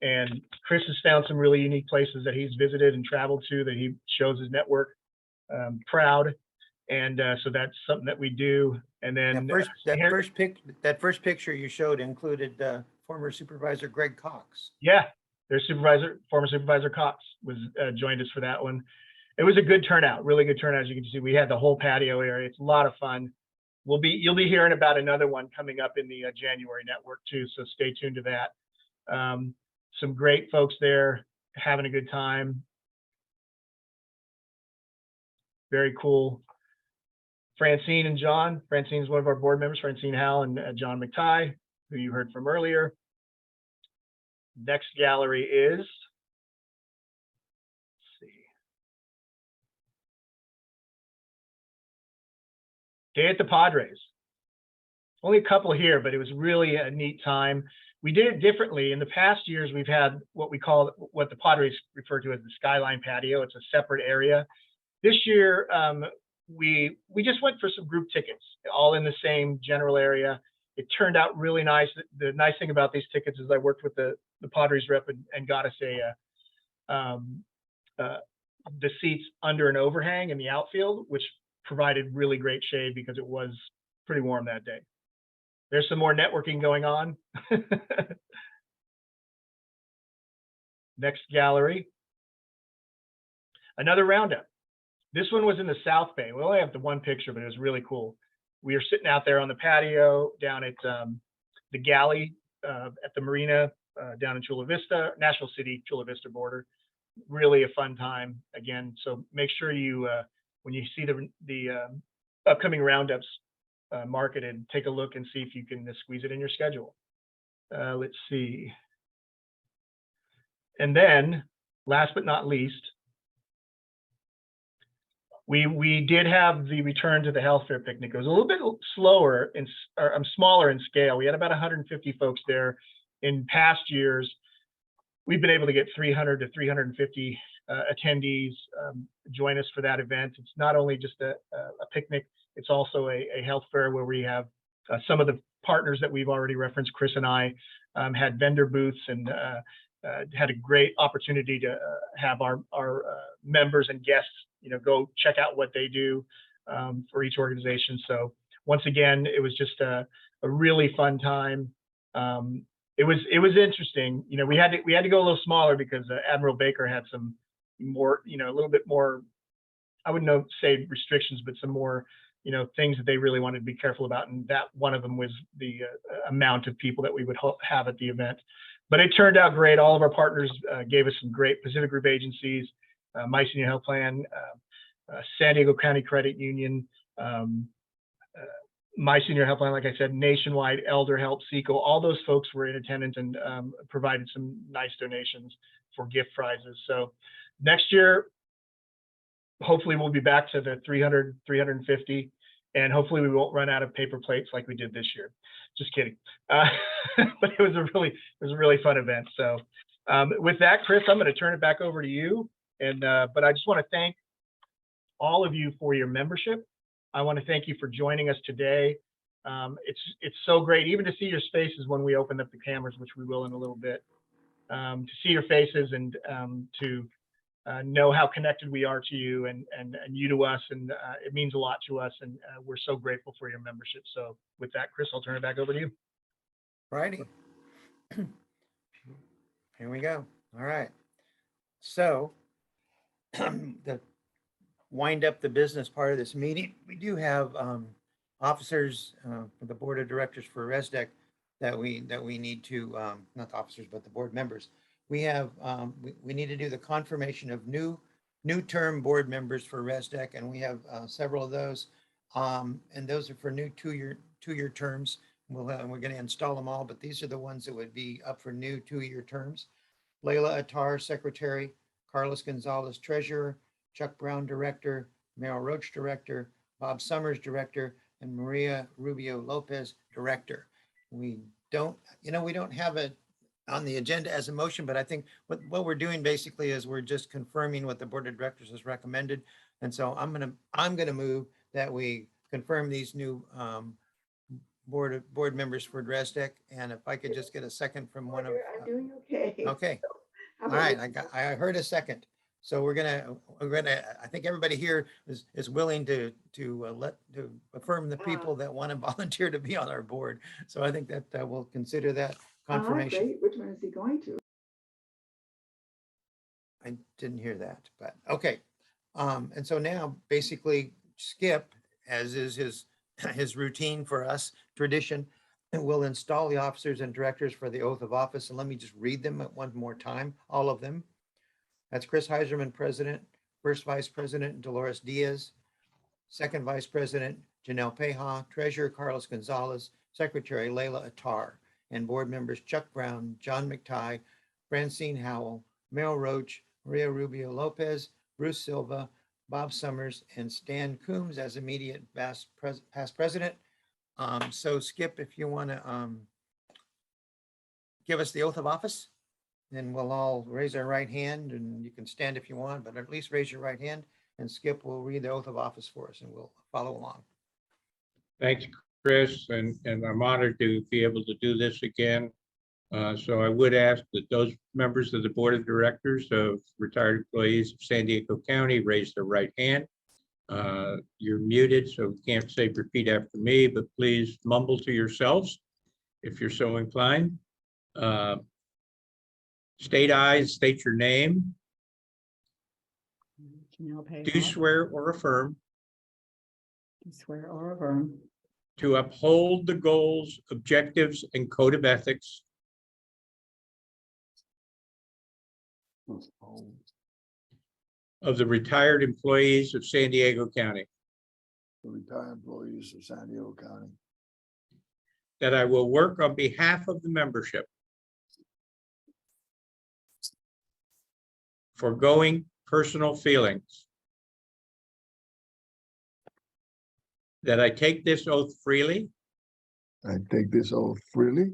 And Chris has found some really unique places that he's visited and traveled to that he shows his network proud. And so that's something that we do. And then that first picture you showed included former Supervisor Greg Cox. Yeah, their former Supervisor Cox was joined us for that one. It was a good turnout, really good turnout. As you can see, we had the whole patio area. It's a lot of fun. You'll be hearing about another one coming up in the January network too. So stay tuned to that. Some great folks there having a good time. Very cool. Francine and John. Francine is one of our board members, Francine Howell and John McTighe, who you heard from earlier. Next gallery is, let's see, Day at the Padres. Only a couple here, but it was really a neat time. We did it differently. In the past years, we've had what the Padres refer to as the Skyline Patio. It's a separate area. This year, we just went for some group tickets, all in the same general area. It turned out really nice. The nice thing about these tickets is I worked with the Padres rep and got us the seats under an overhang in the outfield, which provided really great shade because it was pretty warm that day. There's some more networking going on. Next gallery. Another roundup. This one was in the South Bay. We only have the one picture, but it was really cool. We were sitting out there on the patio down at the galley at the marina down in Chula Vista, National City, Chula Vista border. Really a fun time again. So make sure you, when you see the upcoming roundups marketed, take a look and see if you can squeeze it in your schedule. Let's see. And then last but not least, we did have the return to the health fair picnic. It was a little bit slower smaller in scale. We had about 150 folks there. In past years, we've been able to get 300 to 350 attendees join us for that event. It's not only just a picnic, it's also a health fair where we have some of the partners that we've already referenced. Chris and I had vendor booths and had a great opportunity to have our members and guests, go check out what they do for each organization. So once again, it was just a really fun time. It was interesting. We had to go a little smaller because Admiral Baker had some more, a little bit more, I wouldn't say restrictions, but some more things that they really wanted to be careful about. And that one of them was the amount of people that we would have at the event. But it turned out great. All of our partners gave us some great Pacific Group agencies, My Senior Health Plan, San Diego County Credit Union, My Senior Health Plan, like I said, Nationwide, Elder Help, SECO, all those folks were in attendance and provided some nice donations for gift prizes. So next year, hopefully we'll be back to the 300, 350, and hopefully we won't run out of paper plates like we did this year. Just kidding. But it was a really fun event. So with that, Chris, I'm going to turn it back over to you. And but I just want to thank all of you for your membership. I want to thank you for joining us today. It's so great, even to see your faces when we open up the cameras, which we will in a little bit, to see your faces and to know how connected we are to you and you to us. And it means a lot to us. And we're so grateful for your membership. So with that, Chris, I'll turn it back over to you. Righty. Here we go. All right. So the wind up the business part of this meeting, we do have officers for the board of directors for RESDC that we need to, not the officers, but the board members. We have, we need to do the confirmation of new term board members for RESDC, and we have several of those. And those are for new two-year terms. We're going to install them all, but these are the ones that would be up for new 2-year terms. Layla Attar, secretary, Carlos Gonzalez, treasurer, Chuck Brown, director, Meryl Roach, director, Bob Summers, director, and Maria Rubio Lopez, director. We don't have it on the agenda as a motion, but I think what we're doing basically is we're just confirming what the board of directors has recommended. And so I'm gonna move that we confirm these new board members for RESDC. And if I could just get a second from one of. I'm doing okay. Okay. How All about right, I heard a second. So we're gonna, I think everybody here is willing to affirm the people that want to volunteer to be on our board. So I think that we'll consider that confirmation. Great. Which one is he going to? I didn't hear that, but okay. And so now basically Skip, as is his routine for us, tradition, will install the officers and directors for the oath of office. And let me just read them one more time, all of them. That's Chris Heiserman, president. First vice president, Dolores Diaz. Second vice president, Janelle Peja. Treasurer, Carlos Gonzalez. Secretary, Layla Attar. And board members, Chuck Brown, John McTighe, Francine Howell, Meryl Roach, Maria Rubio Lopez, Bruce Silva, Bob Summers, and Stan Coombs as immediate past president. So Skip, if you want to give us the oath of office, then we'll all raise our right hand, and you can stand if you want, but at least raise your right hand, and Skip will read the oath of office for us, and we'll follow along. Thanks, Chris, and I'm honored to be able to do this again. So I would ask that those members of the board of directors of retired employees of San Diego County raise their right hand. You're muted, so you can't say repeat after me, but please mumble to yourselves if you're so inclined. State I, state your name. Do swear or affirm Swear or affirm to uphold the goals, objectives, and code of ethics of the retired employees of San Diego County, Retired employees of San Diego County, that I will work on behalf of the membership, foregoing personal feelings, that I take this oath freely I take this oath freely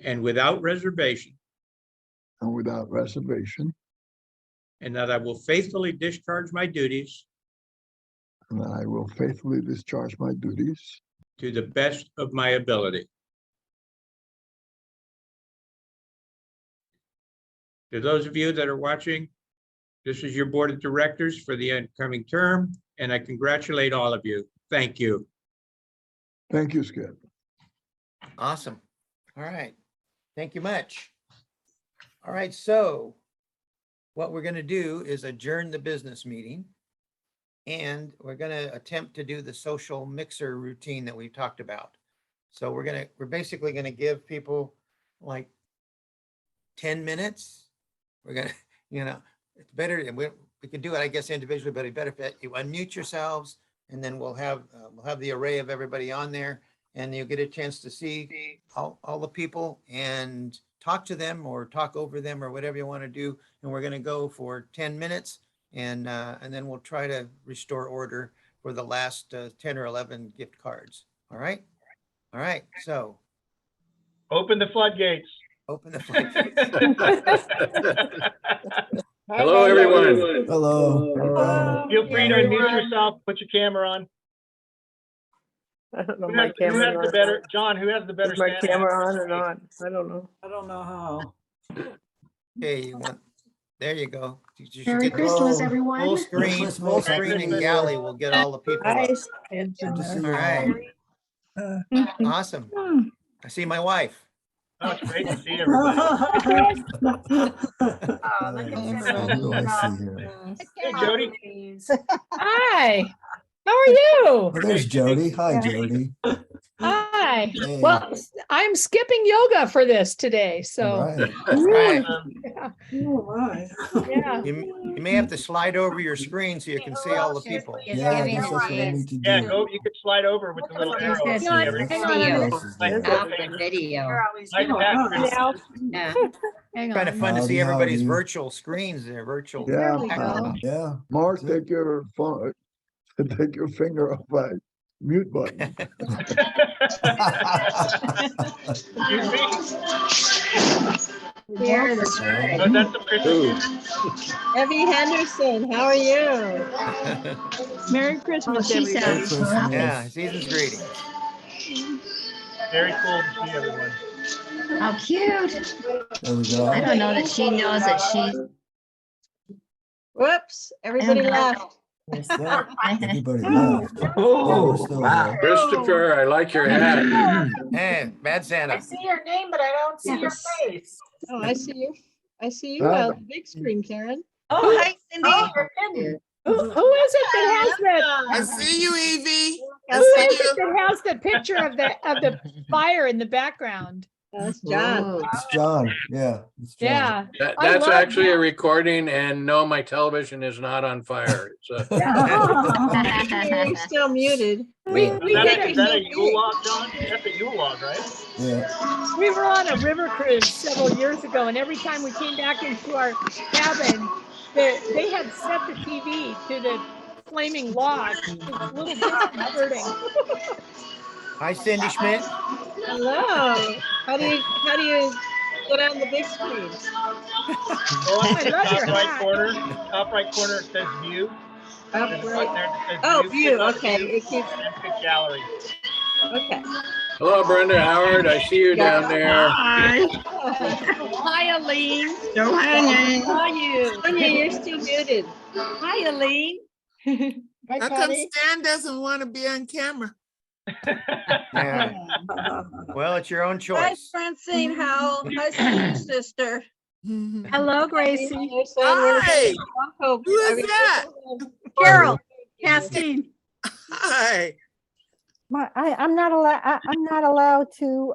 and without reservation, and without reservation, and that I will faithfully discharge my duties and that I will faithfully discharge my duties to the best of my ability. To those of you that are watching, this is your board of directors for the upcoming term, and I congratulate all of you. Thank you. Thank you, Skip. Awesome. All right. Thank you much. All right. So what we're going to do is adjourn the business meeting. And we're gonna attempt to do the social mixer routine that we've talked about. So we're basically gonna give people like 10 minutes. We're gonna, it's better, and we can do it, I guess, individually, but it's better if you unmute yourselves, and then we'll have the array of everybody on there, and you'll get a chance to see all the people and talk to them or talk over them or whatever you want to do. And we're gonna go for 10 minutes, and then we'll try to restore order for the last 10 or 11 gift cards. All right? All right, so Open the floodgates. open the floodgates. Hello, everyone. Hello. Feel free to unmute yourself, put your camera on. I don't know Who my has, who has camera. the better, John, who has the better Is my stand? camera on or not? I don't know. I don't know how. Okay, there you go. You should Merry get Christmas, Hello. everyone. full screen, Christmas. full screen and galley will get all the people up. Hi, Santa. Good to see All you right, all. awesome. I see my wife. Oh, it's great to see everybody. Who do I see here? Hey, Jody. Hi, how are you? Oh, there's Jody. Hi, Jody. Hi. Hey. Well, I'm skipping yoga for this today, All so, right. All right, Oh, my. yeah. you may have to slide over your screen so you can see all the people. Yeah, I guess that's what I need to do. Yeah, you could slide over with the little arrow. Hang See on, everybody. hang on a minute. Else is Nice there? to Stop the video. Nice pack, Chris. Now, Yeah. hang Kind of on. fun to see Howdy, everybady's howdy. virtual screens there, virtual. Yeah, we go. backdrop. Yeah. Mark, That's it. take your phone, take your finger off my mute button. Excuse me? Here, that's right. Oh, that's some Christmas. Evie Henderson, how are you? Merry Christmas, she everybody. Merry sounds Christmas. Yeah, season's greetings. Very cool to see everyone. How cute. There we go. I don't know that she knows that she's. Whoops, everybody left. What's that? Everybody left. Oh, we're still here. Christopher, I like your hat. Hey, Bad Santa. see your name, but I don't see your face. Oh, I see you. I see you on the big screen, Karen. Oh, hi, Cindy. Who is it that has I the, see you, Evie. who is it that has the picture of the fire in the background? That's John. It's John. Yeah. It's John. Yeah. That's love actually a that. recording, and no, my television is not on fire. It's You're still muted. We Is did that a it. Yule log, John? That's a Yule log, right? Yeah. We were on a river cruise several years ago, and every time we came back into our cabin, they had set the TV to the flaming log. It was a little discomforting. Hi, Cindy Schmidt. Hello. How do you get on the big screen? Go up to the love your top right hat. corner. Top right corner, it says view. Up There's a right. button there that says Oh, Click view. on Okay. view, It keeps. And then pick gallery. Okay. hello, Brenda Howard. I see you down there. Hi. Hi, Aline. No hanging. How are you? Sonia, you're still muted. Hi, Aline. How come Stan doesn't want to be on camera? Yeah. Well, it's your own Hi, choice. Francine Howell. Hi, sister. Hello, Gracie. Hi. Who Who is that? Carol. Castine. Hi. I'm not allowed to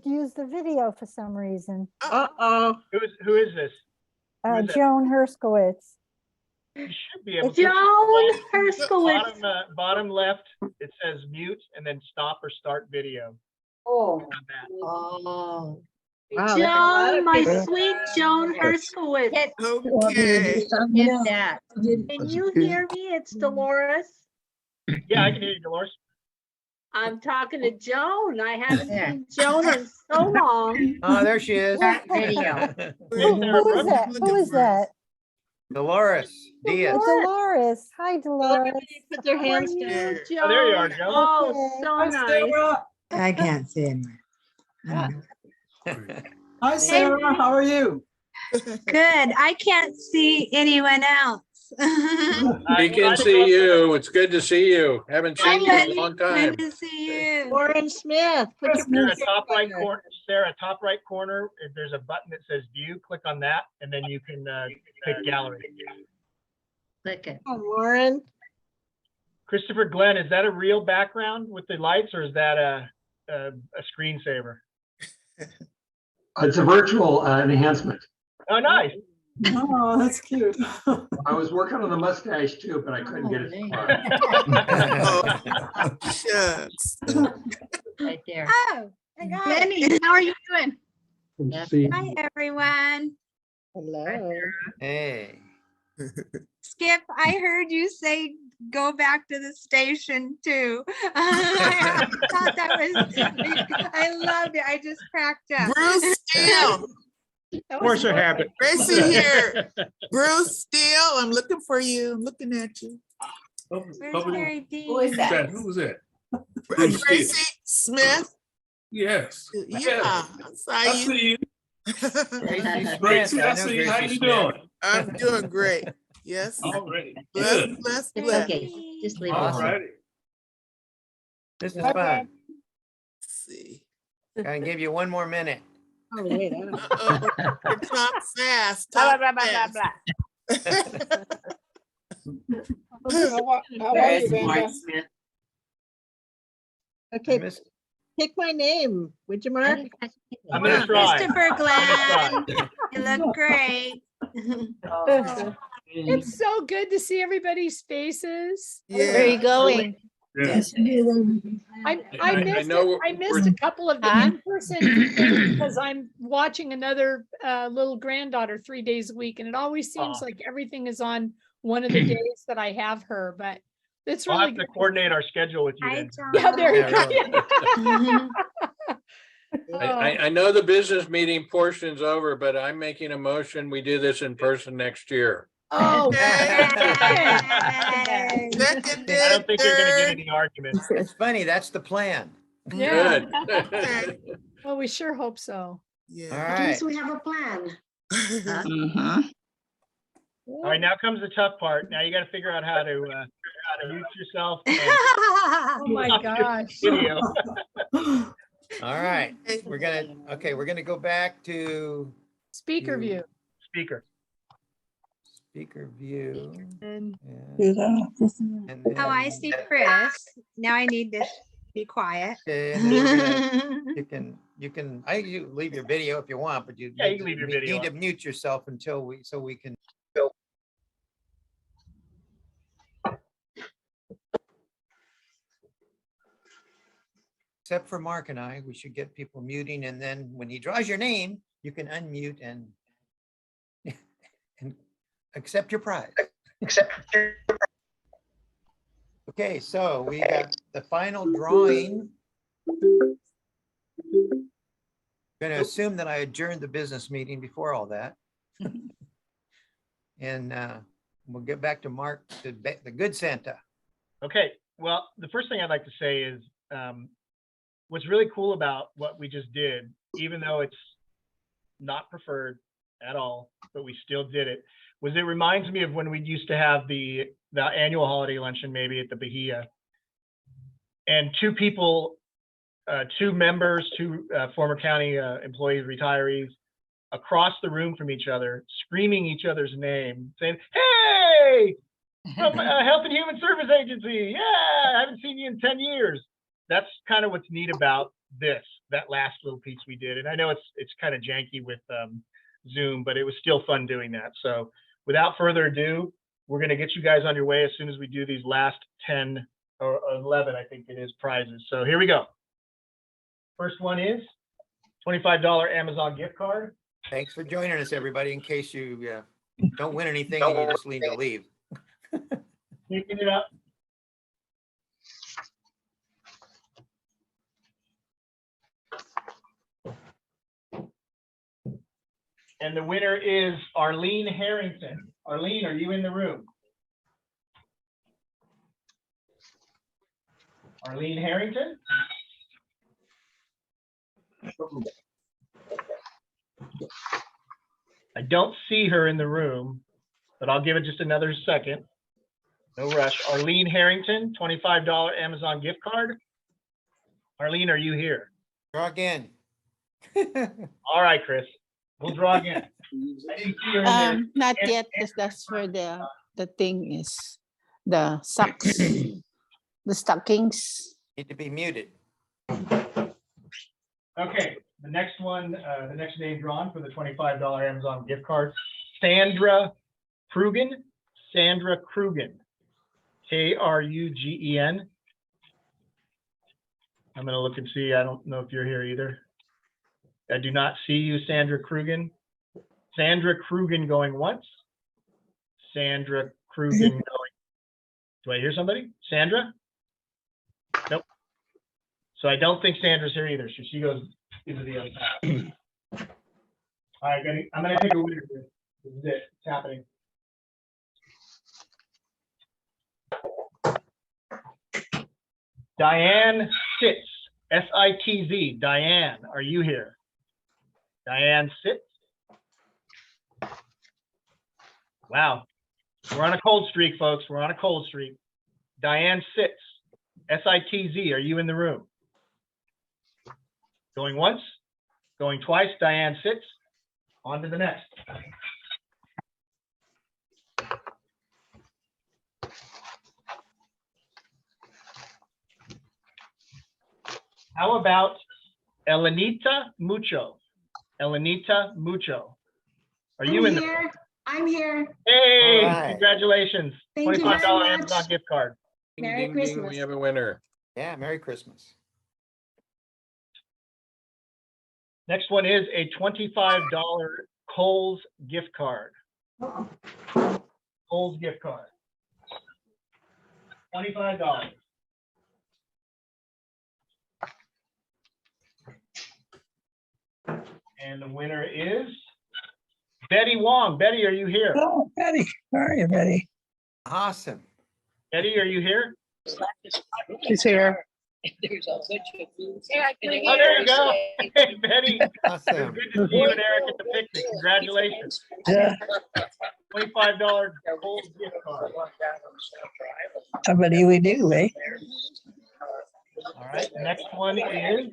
use the video for some reason. Uh-oh. Who is this? Who is that? Joan Herskowitz. You should be able to. Joan Herskowitz. Bottom left, it says mute and then stop or start video. Oh. Click on that. Oh. Wow, there's a lot of people. sweet Joan Herskowitz. Okay. Hit that. Can you hear me? It's Dolores. Yeah, I can hear you, Dolores. I'm talking to Joan. I haven't Yeah. seen Joan in so long. Oh, there she is. That video. Who is that? Who is that? Dolores Diaz. Dolores. Hi, Dolores. Everybody put their hands down. Oh, there you are, Joan. Oh, so nice. I can't see him. Hi, Sarah. How are you? Good. I can't see anyone else. We can see you. It's good to see you. Haven't seen you in a long time. Good to see you. Warren Smith. Put your Sarah, hands top right together. corner. Sarah, top right corner. If there's a button that says view, click on that, and then you can pick gallery. Click it. Oh, Lauren. Christopher Glenn, is that a real background with the lights or is that a screensaver? It's a virtual enhancement. Oh, nice. Oh, that's cute. I was working on the mustache too, but I couldn't get it to fly. Shucks. Right there. Oh, I got it. Lenny, how are you doing? Let's see. Hi, everyone. Hello. Hey. Skip, I heard you say go back to the station too. I thought that was, I loved it. I just cracked up. Bruce Steele, Force of habit. Gracie here. Bruce Steele, I'm looking for you. I'm looking at you. Where's Mary Dean? Who is that? Who was that? Gracie Smith. Yes. Yeah, I saw you. Gracie Smith, Gracie, I I know see you. How Gracie you Smith. doing? I'm doing great. Yes. All right. Bless, Good. bless, It's bless. okay. Just leave it. All Awesome. righty. This is fun. Let's see. Gonna give you one more minute. Oh, wait. Uh-oh. Talk fast. Talk fast. How are you, Brenda? Okay, Miss- pick my name, would you, Mark? I'm gonna try. Christopher Glenn, you look great. It's so good to see everybody's faces. Where are Yeah. you going? Yeah. I I missed know it. I missed a couple of the in-person meetings because I'm watching another little granddaughter 3 days a week, and it always seems Aw. like everything is on one of the days that I have her, but it's I'll really have to good. coordinate our schedule with you Hi, then. John. Yeah, there you Yeah, go. I know the business meeting portion's over, but I'm making a motion. We do this in person next year. Oh, Okay. Yay. Second, I don't think you're gonna get third. any arguments. It's funny, that's the plan. yeah. Good. Well, we sure hope so. All Yeah. right. We have a plan. All right, now comes the tough part. Now you gotta figure out how to mute yourself and Oh my stop your gosh. video. All right. We're gonna go back to Speaker view. Speaker. speaker view. And And Oh, I then- see Chris. Now I need to be quiet. Okay, and then we're gonna- you can, you leave your video if you want, but you Yeah, you can leave your video need to on. mute yourself until we can. Except for Mark and I, we should get people muting, and then when he draws your name, you can unmute and and accept your prize. Okay, so we got the final drawing. Gonna assume that I adjourned the business meeting before all that. And we'll get back to Mark, the good Santa. Okay, well, the first thing I'd like to say is what's really cool about what we just did, even though it's not preferred at all, but we still did it, was it reminds me of when we used to have the annual holiday luncheon maybe at the Bahia. And two people, two members, two former county employees, retirees, across the room from each other, screaming each other's name, saying, "Hey, from Health and Human Service Agency, yeah, I haven't seen you in 10 years." That's kind of what's neat about that last little piece we did. And I know it's kind of janky with Zoom, but it was still fun doing that. So without further ado, we're going to get you guys on your way as soon as we do these last 10 or 11, I think it is, prizes. So here we go. First one is $25 Amazon gift card. Thanks for joining us, everybody, in case you don't win anything and you just need to leave. Picking it up. And the winner is Arlene Harrington. Arlene, are you in the room? Arlene Harrington? I don't see her in the room, but I'll give it just another second. No rush. Arlene Harrington, $25 Amazon gift card. Arlene, are you here? Draw again. All right, Chris. We'll draw again. I didn't see her in there. Not yet, because that's for the the thing is, the socks, the stockings. Need to be muted. Okay, the next one, the next name drawn for the $25 Amazon gift card, Sandra Krugen. Sandra Krugen. Krugen. I'm gonna look and see. I don't know if you're here either. I do not see you, Sandra Krugen. Sandra Krugen going once. Sandra Krugen going. Do I hear somebody? Sandra? Nope. So I don't think Sandra's here either. So she goes into the other side. All right, I'm gonna take a winner here. This is it. It's happening. Diane Sitz, S-I-T-Z. Diane, are you here? Diane Sitz. Wow, we're on a cold streak, folks. We're on a cold streak. Diane Sitz, S-I-T-Z. Are you in the room? Going once, going twice. Diane Sitz. On to the next. How about Elenita Mucho? Elenita Mucho. Are you in here? I'm here. Hey, All right. congratulations. Thank you $25 very Amazon much. gift card. Ding, Merry ding, ding, Christmas. we have a winner. Yeah, Merry Christmas. Next one is a $25 Kohl's gift card. Kohl's gift card. $25. And the winner is Betty Wong. Betty, are you here? Oh, Betty, how are you, Betty? Awesome. Betty, are you here? She's here. Oh, there you go. Hey, Betty. Awesome. Good to see you and Eric at the picnic. Congratulations. Yeah, $25 Kohl's gift card. somebody we do, eh? All right, the next one is,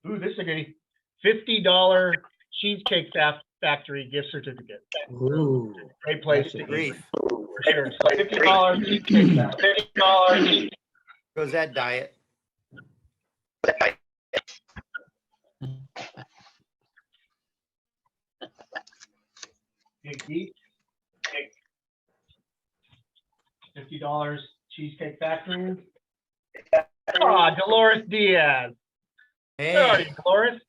ooh, this is a goodie. $50 Cheesecake Factory gift certificate. Ooh, Great place that's to a eat. Grief. For sure. So $50 Cheesecake Factory. $50. Goes that diet. Big Deep. $50 Cheesecake Factory. Ah, Dolores Diaz. Where are Hey, you, Dolores?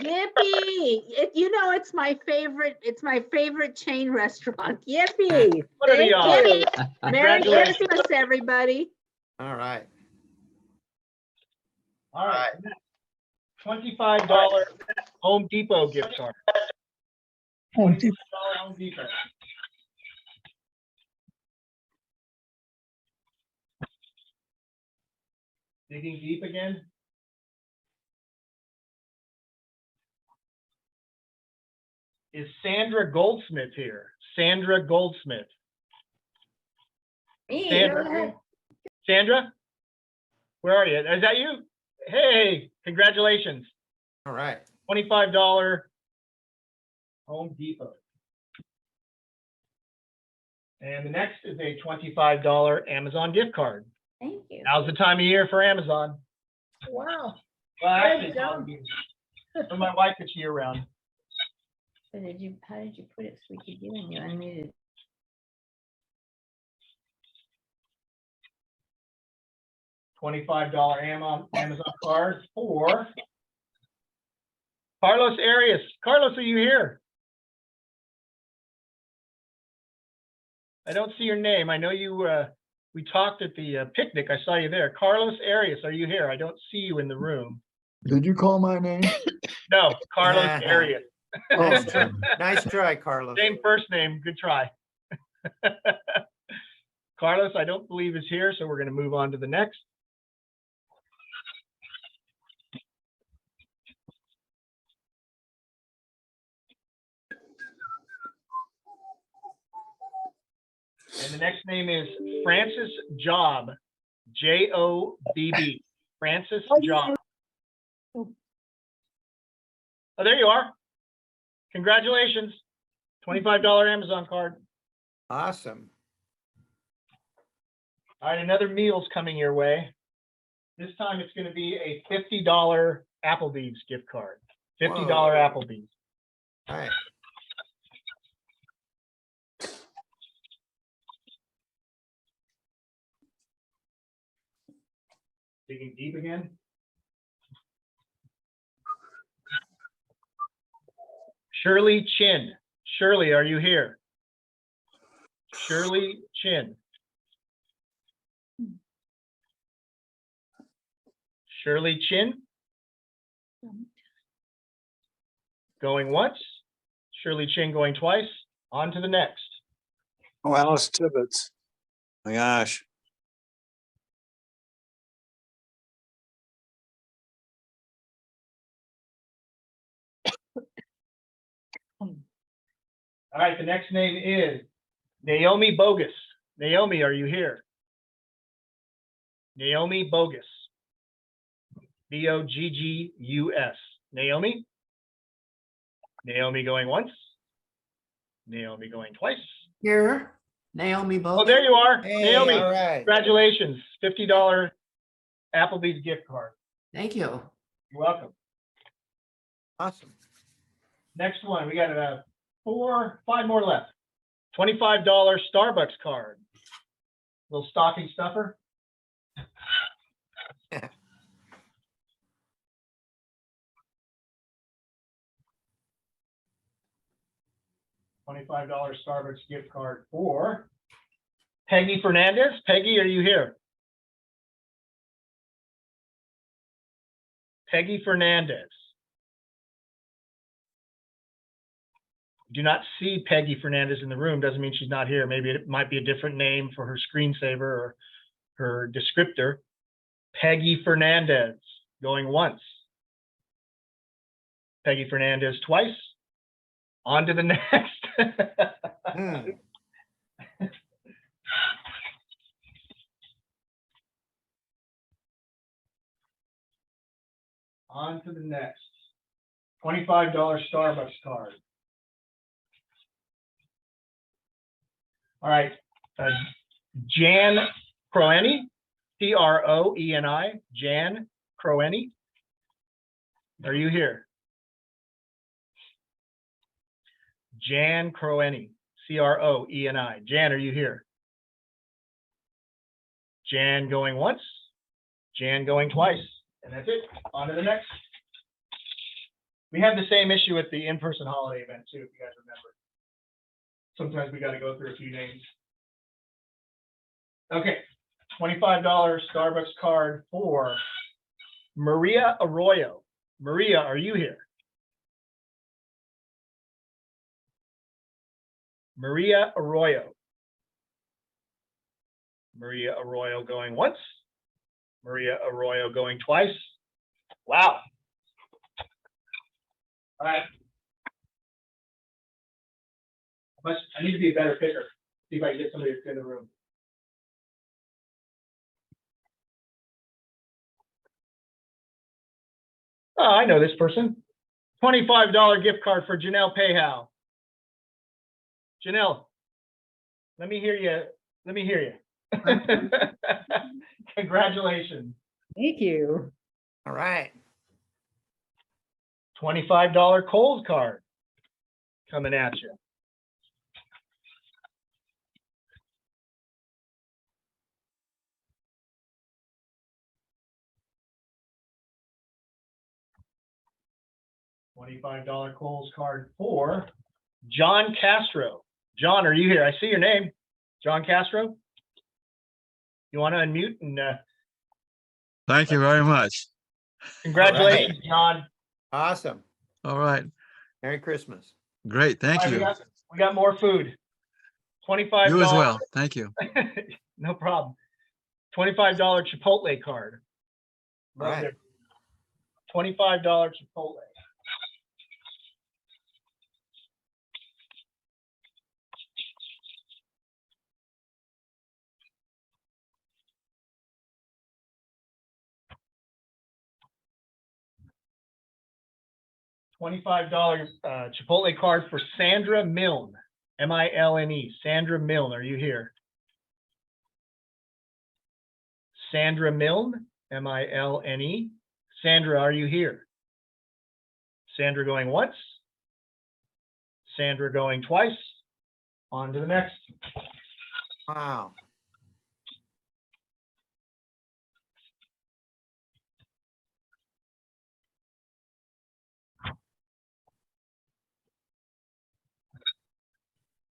Yippee! You know, it's my favorite chain restaurant. Yippee! What are the Thank odds? you. Merry Congratulations. Christmas, everybody. all right. All right. $25 Home Depot gift card. Oh, $25 Home Depot. Digging deep again. Is Sandra Goldsmith here? Sandra Goldsmith. Sandra? Sandra? Where are you? Is that you? Hey, congratulations. All right. $25 Home Depot. And the next is a $25 Amazon gift card. Thank you. Now's the time of year for Amazon. Wow. Well, actually, Good job. for my wife, it's year round. So how did you put it so we could do it? You unmuted. $25 Amazon card for Carlos Arias. Carlos, are you here? I don't see your name. I know you, we talked at the picnic. I saw you there. Carlos Arias, are you here? I don't see you in the room. Did you call my name? No, Carlos Arias. Oh, Nice try, Carlos. Same first name. Good try. Carlos, I don't believe is here, so we're going to move on to the next. And the next name is Francis Job, J-O-B-B. Francis Job. Oh, there you are. Congratulations. $25 Amazon card. Awesome. All right, another meal's coming your way. This time it's going to be a $50 Applebee's gift card. $50 Applebee's. All right. Digging deep again. Shirley Chin. Shirley, are you here? Shirley Chin. Shirley Chin. Going once. Shirley Chin going twice. On to the next. Oh, Alice Tibbetts. My gosh. All right, the next name is Naomi Bogus. Naomi, are you here? Naomi Bogus. Boggus. Naomi? Naomi going once. Naomi going twice. Here, Naomi Bogus. Oh, there you are. Hey, Naomi, all right. congratulations. $50 Applebee's gift card. Thank you. You're welcome. Awesome. Next one, we got 5 more left. $25 Starbucks card. Little stocking stuffer. $25 Starbucks gift card for Peggy Fernandez. Peggy, are you here? Peggy Fernandez. Do not see Peggy Fernandez in the room. Doesn't mean she's not here. Maybe it might be a different name for her screensaver or her descriptor. Peggy Fernandez going once. Peggy Fernandez twice. On to the next. On to the next. $25 Starbucks card. All right. Jan Croeni, Croeni, Jan Croeni. Are you here? Jan Croeni, Croeni. Jan, are you here? Jan going once, Jan going twice, and that's it. On to the next. We have the same issue at the in-person holiday event too, if you guys remember. Sometimes we got to go through a few names. Okay, $25 Starbucks card for Maria Arroyo. Maria, are you here? Maria Arroyo. Maria Arroyo going once. Maria Arroyo going twice. Wow. All right. I need to be a better picker. See if I can get somebody that's in the room. Oh, I know this person. $25 gift card for Janelle Payhow. Janelle, let me hear you. Let me hear you. Congratulations. Thank you. All right. $25 Kohl's card coming at you. $25 Kohl's card for John Castro. John, are you here? I see your name. John Castro. You want to unmute and Thank you very much. congratulations, John. Awesome. All right. Merry Christmas. Great. Thank All right, you. we got more food. $25. You as well. Thank you. No problem. $25 Chipotle card. All right. $25 Chipotle. $25 Chipotle card for Sandra Milne, M-I-L-N-E. Sandra Milne, are you here? Sandra Milne, M-I-L-N-E. Sandra, are you here? Sandra going once. Sandra going twice. On to the next. Wow.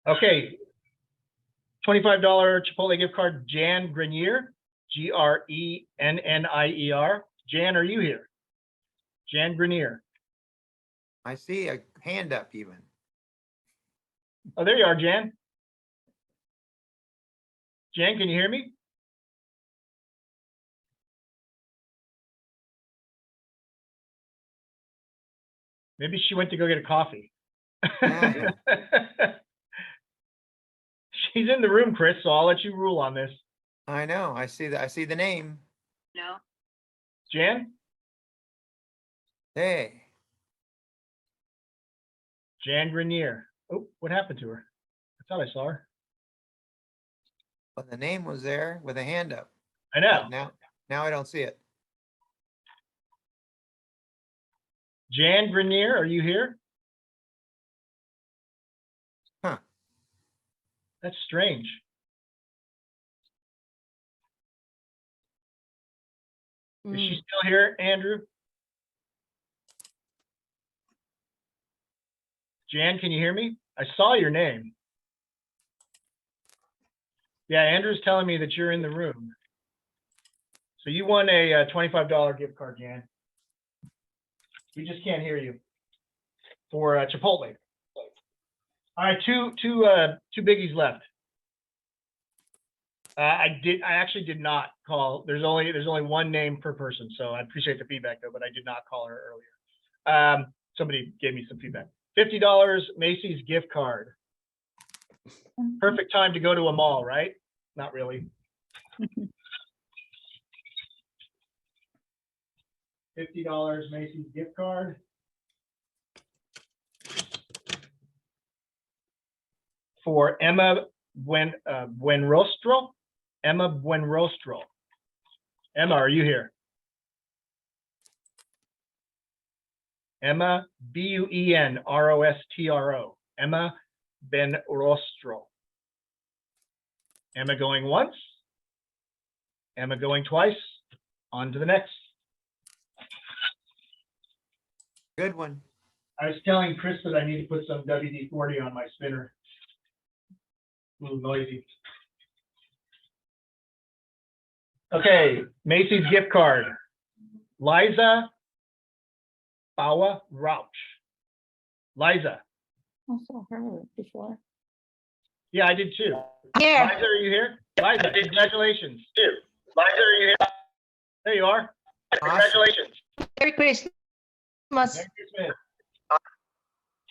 Okay. $25 Chipotle gift card, Jan Grenier, G-R-E-N-N-I-E-R. Jan, are you here? Jan Grenier. I see a hand up even. Oh, there you are, Jan. Jan, can you hear me? Maybe she went to go get a coffee. She's in the room, Chris, so I'll let you rule on this. I know. I see that. I see the name. No. Jan? Hey. Jan Grenier. Oh, what happened to her? I thought I saw her. But the name was there with a hand up. I know. But now I don't see it. Jan Grenier, are you here? Huh. That's strange. Is she still here, Andrew? Jan, can you hear me? I saw your name. Yeah, Andrew's telling me that you're in the room. So you won a $25 gift card, Jan. We just can't hear you for Chipotle. All right, two biggies left. I actually did not call. There's only one name per person, so I appreciate the feedback though, but I did not call her earlier. Somebody gave me some feedback. $50 Macy's gift card. Perfect time to go to a mall, right? Not really. $50 Macy's gift card. For Emma Buenrostro. Emma Buenrostro. Emma, are you here? Emma, B-U-E-N-R-O-S-T-R-O. Emma Buenrostro. Emma going once. Emma going twice. On to the next. Good one. I was telling Chris that I need to put some WD-40 on my spinner. A little noisy. Okay, Macy's gift card. Liza Bawa Rauch. Liza. I saw her before. Yeah, I did too. Here. Liza, are you here? Liza, congratulations. Liza, are you here? There you are. Congratulations. Merry Christmas. Merry Christmas.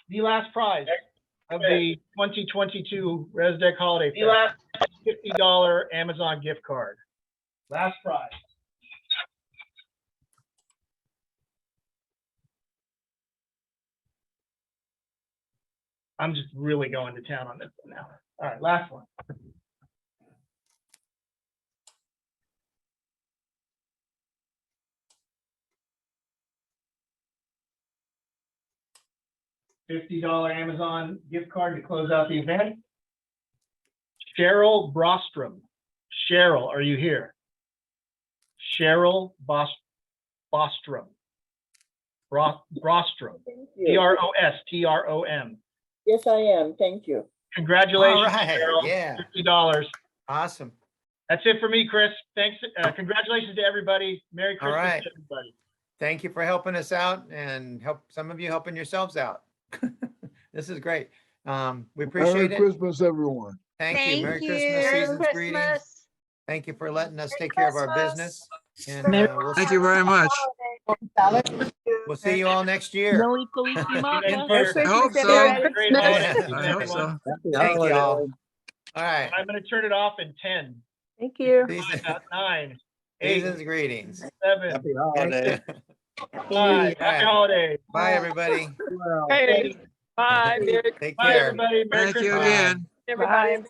The last prize of the 2022 RESDC Holiday Fest. $50 Amazon gift card. Last prize. I'm just really going to town on this one now. All right, last one. $50 Amazon gift card to close out the event. Cheryl Brostrom. Cheryl, are you here? Cheryl Bostrom. Brostrom. B-R-O-S-T-R-O-M. Yes, I am. Thank you. Congratulations, All right, Cheryl. yeah. $50. Awesome. That's it for me, Chris. Thanks. Congratulations to everybody. Merry All Christmas right. to everybody. Thank you for helping us out and some of you helping yourselves out. This is great. We appreciate Merry it. Christmas, everyone. Thank you. Merry you. Christmas, Merry season's greetings. Christmas. Thank you for letting us take care of our business. And Thank you very much. we'll see you all next year. Next year. I hope so. Great holiday season, I hope everyone. so. Thank you all. All right. I'm going to turn it off in 10, Thank you. 9, 8, Season's greetings. 7, Happy holiday. Bye. Happy holidays. Bye, everybody. Hey, bye, Merry Take Bye, care. everybody. Merry Thank you Christmas. again. everybody.